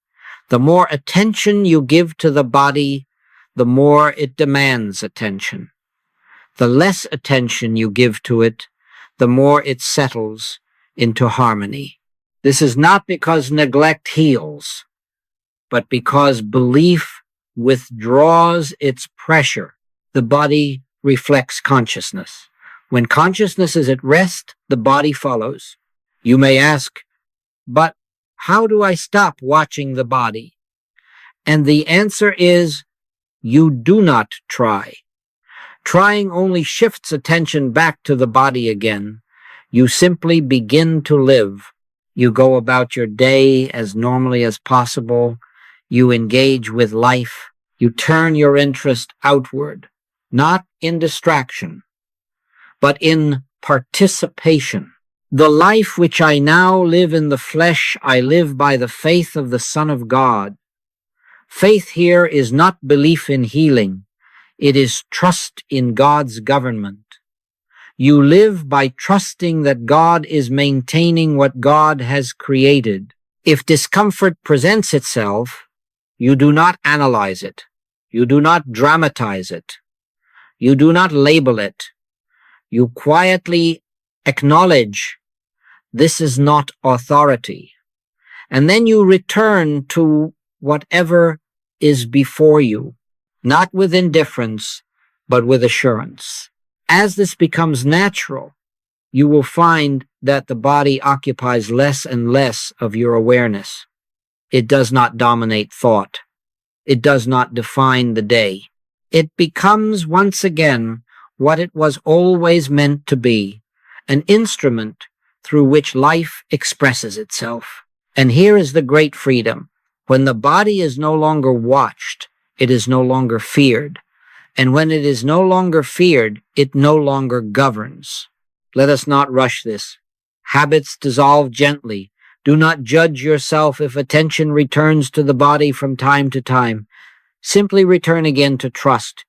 The more attention you give to the body, the more it demands attention. The less attention you give to it, the more it settles into harmony. This is not because neglect heals, but because belief withdraws its pressure. The body reflects consciousness. When consciousness is at rest, the body follows. You may ask, but how do I stop watching the body? And the answer is, you do not try. Trying only shifts attention back to the body again. You simply begin to live. You go about your day as normally as possible. You engage with life. You turn your interest outward, not in distraction, but in participation. The life which I now live in the flesh, I live by the faith of the Son of God. Faith here is not belief in healing. It is trust in God's government. You live by trusting that God is maintaining what God has created. If discomfort presents itself, you do not analyze it. You do not dramatize it. You do not label it. You quietly acknowledge this is not authority. And then you return to whatever is before you, not with indifference, but with assurance. As this becomes natural, you will find that the body occupies less and less of your awareness. It does not dominate thought. It does not define the day. It becomes once again what it was always meant to be, an instrument through which life expresses itself. And here is the great freedom. When the body is no longer watched, it is no longer feared. And when it is no longer feared, it no longer governs. Let us not rush this. Habits dissolve gently. Do not judge yourself if attention returns to the body from time to time. Simply return again to trust.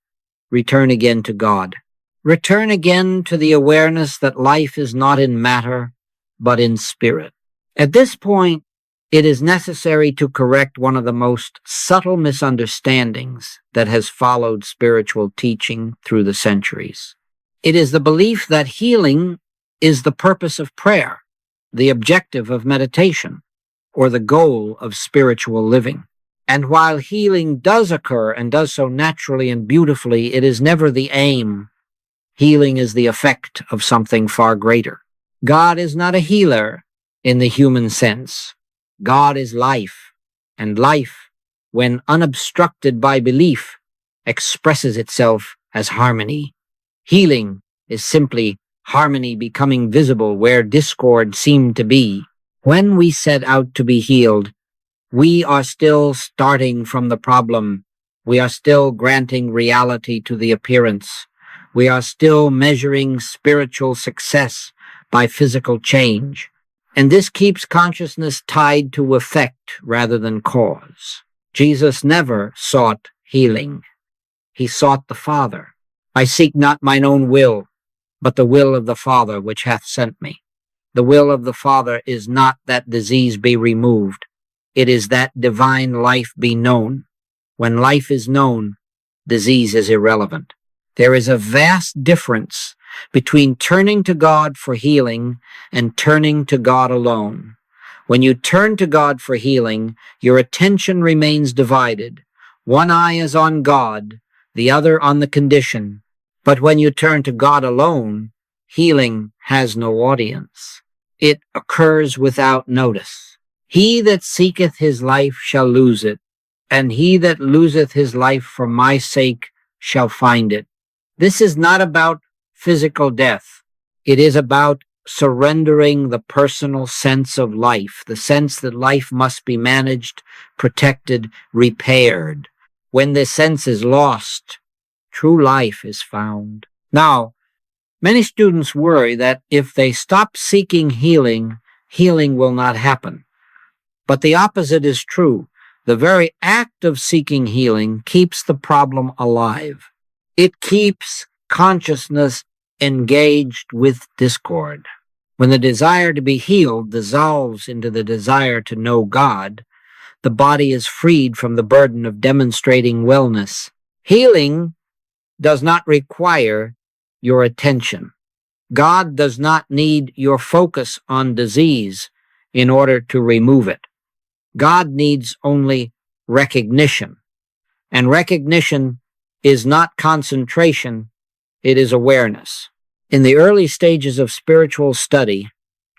Return again to God. Return again to the awareness that life is not in matter, but in spirit. At this point, it is necessary to correct one of the most subtle misunderstandings that has followed spiritual teaching through the centuries. It is the belief that healing is the purpose of prayer, the objective of meditation, or the goal of spiritual living. And while healing does occur and does so naturally and beautifully, it is never the aim. Healing is the effect of something far greater. God is not a healer in the human sense. God is life, and life, when unobstructed by belief, expresses itself as harmony. Healing is simply harmony becoming visible where discord seemed to be. When we set out to be healed, we are still starting from the problem. We are still granting reality to the appearance. We are still measuring spiritual success by physical change. And this keeps consciousness tied to effect rather than cause. Jesus never sought healing. He sought the Father. I seek not mine own will, but the will of the Father which hath sent me. The will of the Father is not that disease be removed. It is that divine life be known. When life is known, disease is irrelevant. There is a vast difference between turning to God for healing and turning to God alone. When you turn to God for healing, your attention remains divided. One eye is on God, the other on the condition. But when you turn to God alone, healing has no audience. It occurs without notice. He that seeketh his life shall lose it, and he that loseth his life for my sake shall find it. This is not about physical death. It is about surrendering the personal sense of life, the sense that life must be managed, protected, repaired. When this sense is lost, true life is found. Now, many students worry that if they stop seeking healing, healing will not happen. But the opposite is true. The very act of seeking healing keeps the problem alive. It keeps consciousness engaged with discord. When the desire to be healed dissolves into the desire to know God, the body is freed from the burden of demonstrating wellness. Healing does not require your attention. God does not need your focus on disease in order to remove it. God needs only recognition. And recognition is not concentration, it is awareness. In the early stages of spiritual study,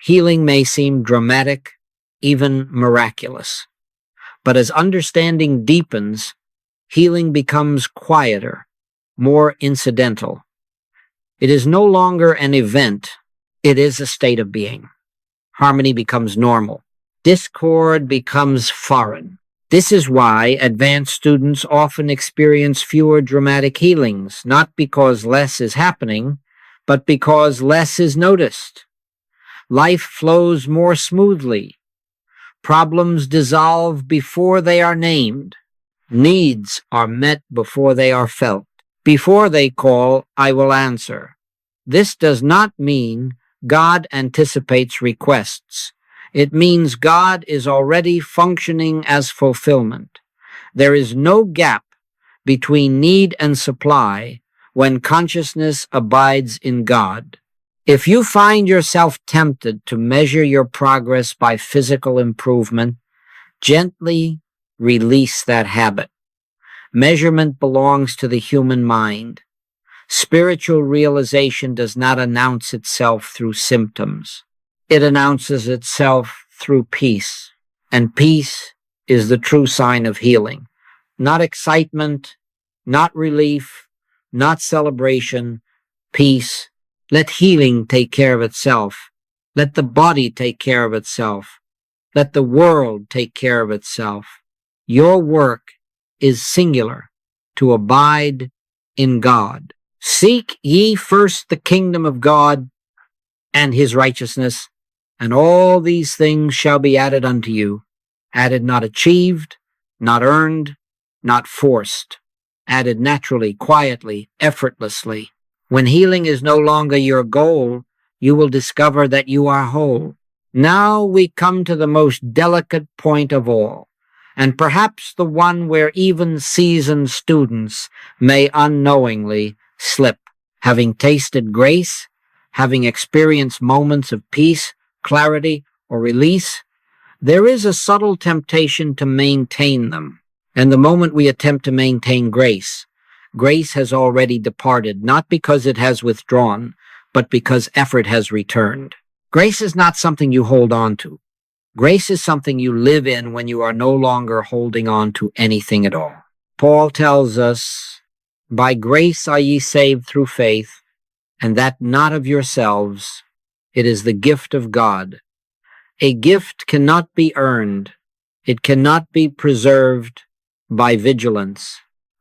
healing may seem dramatic, even miraculous. But as understanding deepens, healing becomes quieter, more incidental. It is no longer an event, it is a state of being. Harmony becomes normal. Discord becomes foreign. This is why advanced students often experience fewer dramatic healings, not because less is happening, but because less is noticed. Life flows more smoothly. Problems dissolve before they are named. Needs are met before they are felt. Before they call, I will answer. This does not mean God anticipates requests. It means God is already functioning as fulfillment. There is no gap between need and supply when consciousness abides in God. If you find yourself tempted to measure your progress by physical improvement, gently release that habit. Measurement belongs to the human mind. Spiritual realization does not announce itself through symptoms. It announces itself through peace, and peace is the true sign of healing. Not excitement, not relief, not celebration, peace. Let healing take care of itself. Let the body take care of itself. Let the world take care of itself. Your work is singular, to abide in God. Seek ye first the kingdom of God and his righteousness, and all these things shall be added unto you. Added, not achieved, not earned, not forced. Added naturally, quietly, effortlessly. When healing is no longer your goal, you will discover that you are whole. Now we come to the most delicate point of all, and perhaps the one where even seasoned students may unknowingly slip. Having tasted grace, having experienced moments of peace, clarity, or release, there is a subtle temptation to maintain them. And the moment we attempt to maintain grace, grace has already departed, not because it has withdrawn, but because effort has returned. Grace is not something you hold on to. Grace is something you live in when you are no longer holding on to anything at all. Paul tells us, by grace are ye saved through faith, and that not of yourselves. It is the gift of God. A gift cannot be earned. It cannot be preserved by vigilance.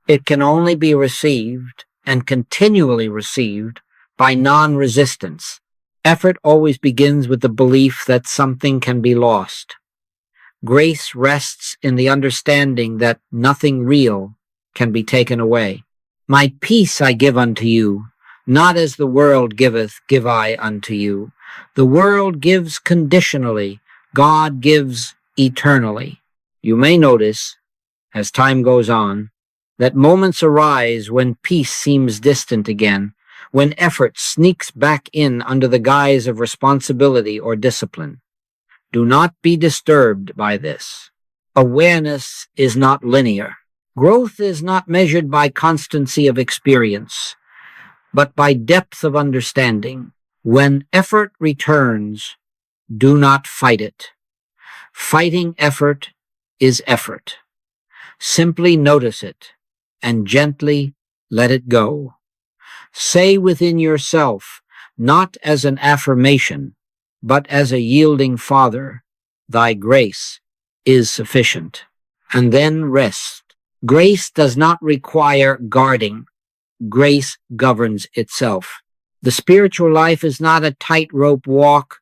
It can only be received and continually received by non-resistance. Effort always begins with the belief that something can be lost. Grace rests in the understanding that nothing real can be taken away. My peace I give unto you, not as the world giveth, give I unto you. The world gives conditionally, God gives eternally. You may notice, as time goes on, that moments arise when peace seems distant again, when effort sneaks back in under the guise of responsibility or discipline. Do not be disturbed by this. Awareness is not linear. Growth is not measured by constancy of experience, but by depth of understanding. When effort returns, do not fight it. Fighting effort is effort. Simply notice it and gently let it go. Say within yourself, not as an affirmation, but as a yielding Father, thy grace is sufficient. And then rest. Grace does not require guarding. Grace governs itself. The spiritual life is not a tightrope walk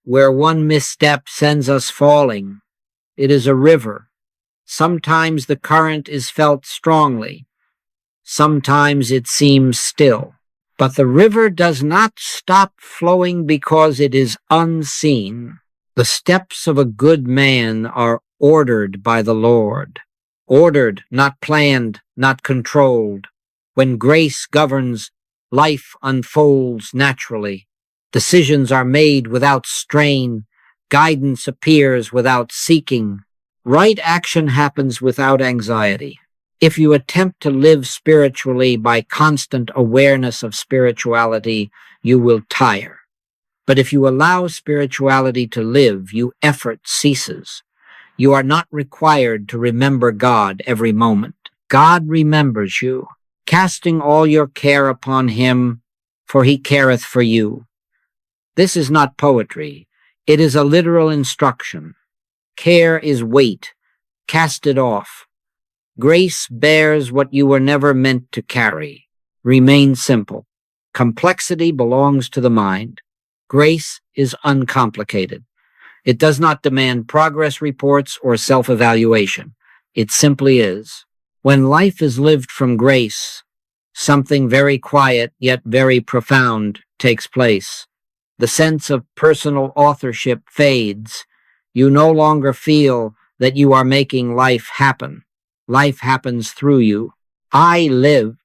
where one misstep sends us falling. It is a river. Sometimes the current is felt strongly. Sometimes it seems still. But the river does not stop flowing because it is unseen. The steps of a good man are ordered by the Lord. Ordered, not planned, not controlled. When grace governs, life unfolds naturally. Decisions are made without strain. Guidance appears without seeking. Right action happens without anxiety. If you attempt to live spiritually by constant awareness of spirituality, you will tire. But if you allow spirituality to live, your effort ceases. You are not required to remember God every moment. God remembers you, casting all your care upon him, for he careth for you. This is not poetry. It is a literal instruction. Care is weight. Cast it off. Grace bears what you were never meant to carry. Remain simple. Complexity belongs to the mind. Grace is uncomplicated. It does not demand progress reports or self-evaluation. It simply is. When life is lived from grace, something very quiet yet very profound takes place. The sense of personal authorship fades. You no longer feel that you are making life happen. Life happens through you. I live,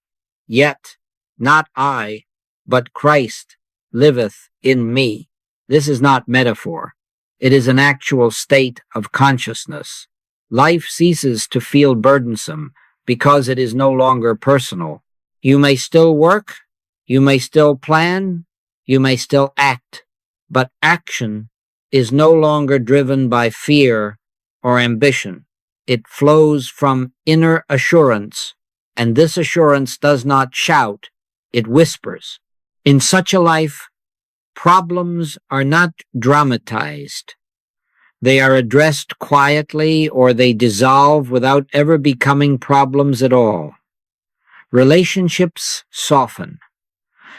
yet not I, but Christ liveth in me. This is not metaphor. It is an actual state of consciousness. Life ceases to feel burdensome because it is no longer personal. You may still work, you may still plan, you may still act, but action is no longer driven by fear or ambition. It flows from inner assurance, and this assurance does not shout, it whispers. In such a life, problems are not dramatized. They are addressed quietly, or they dissolve without ever becoming problems at all. Relationships soften.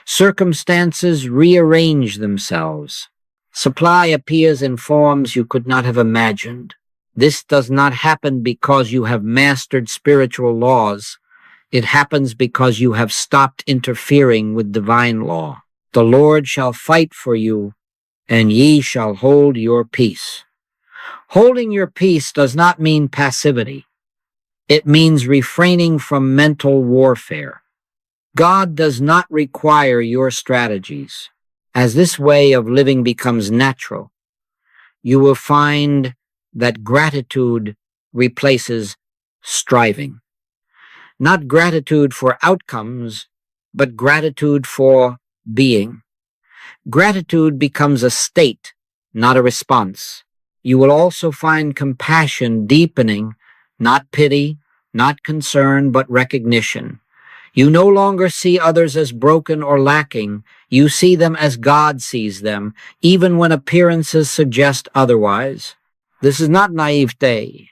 Circumstances rearrange themselves. Supply appears in forms you could not have imagined. This does not happen because you have mastered spiritual laws. It happens because you have stopped interfering with divine law. The Lord shall fight for you, and ye shall hold your peace. Holding your peace does not mean passivity. It means refraining from mental warfare. God does not require your strategies. As this way of living becomes natural, you will find that gratitude replaces striving. Not gratitude for outcomes, but gratitude for being. Gratitude becomes a state, not a response. You will also find compassion deepening, not pity, not concern, but recognition. You no longer see others as broken or lacking. You see them as God sees them, even when appearances suggest otherwise. This is not naivete.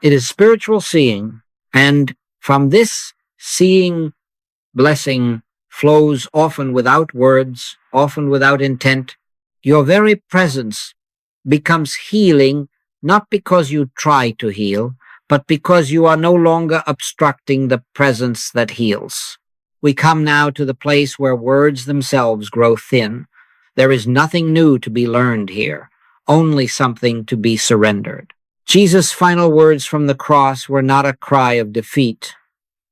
It is spiritual seeing, and from this seeing, blessing flows often without words, often without intent. Your very presence becomes healing, not because you try to heal, but because you are no longer obstructing the presence that heals. We come now to the place where words themselves grow thin. There is nothing new to be learned here, only something to be surrendered. Jesus' final words from the cross were not a cry of defeat.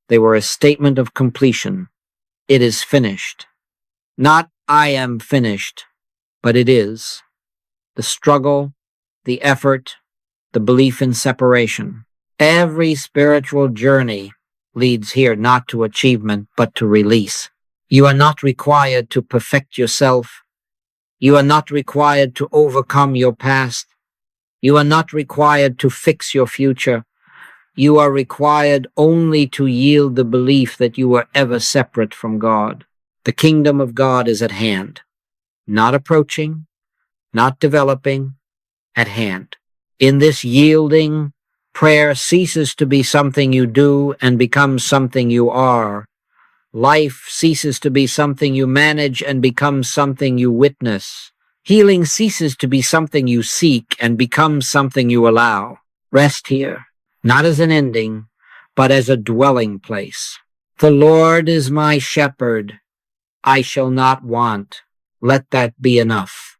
They were a statement of completion. It is finished. Not I am finished, but it is. The struggle, the effort, the belief in separation. Every spiritual journey leads here not to achievement, but to release. You are not required to perfect yourself. You are not required to overcome your past. You are not required to fix your future. You are required only to yield the belief that you were ever separate from God. The kingdom of God is at hand, not approaching, not developing, at hand. In this yielding, prayer ceases to be something you do and becomes something you are. Life ceases to be something you manage and becomes something you witness. Healing ceases to be something you seek and becomes something you allow. Rest here, not as an ending, but as a dwelling place. The Lord is my shepherd. I shall not want. Let that be enough.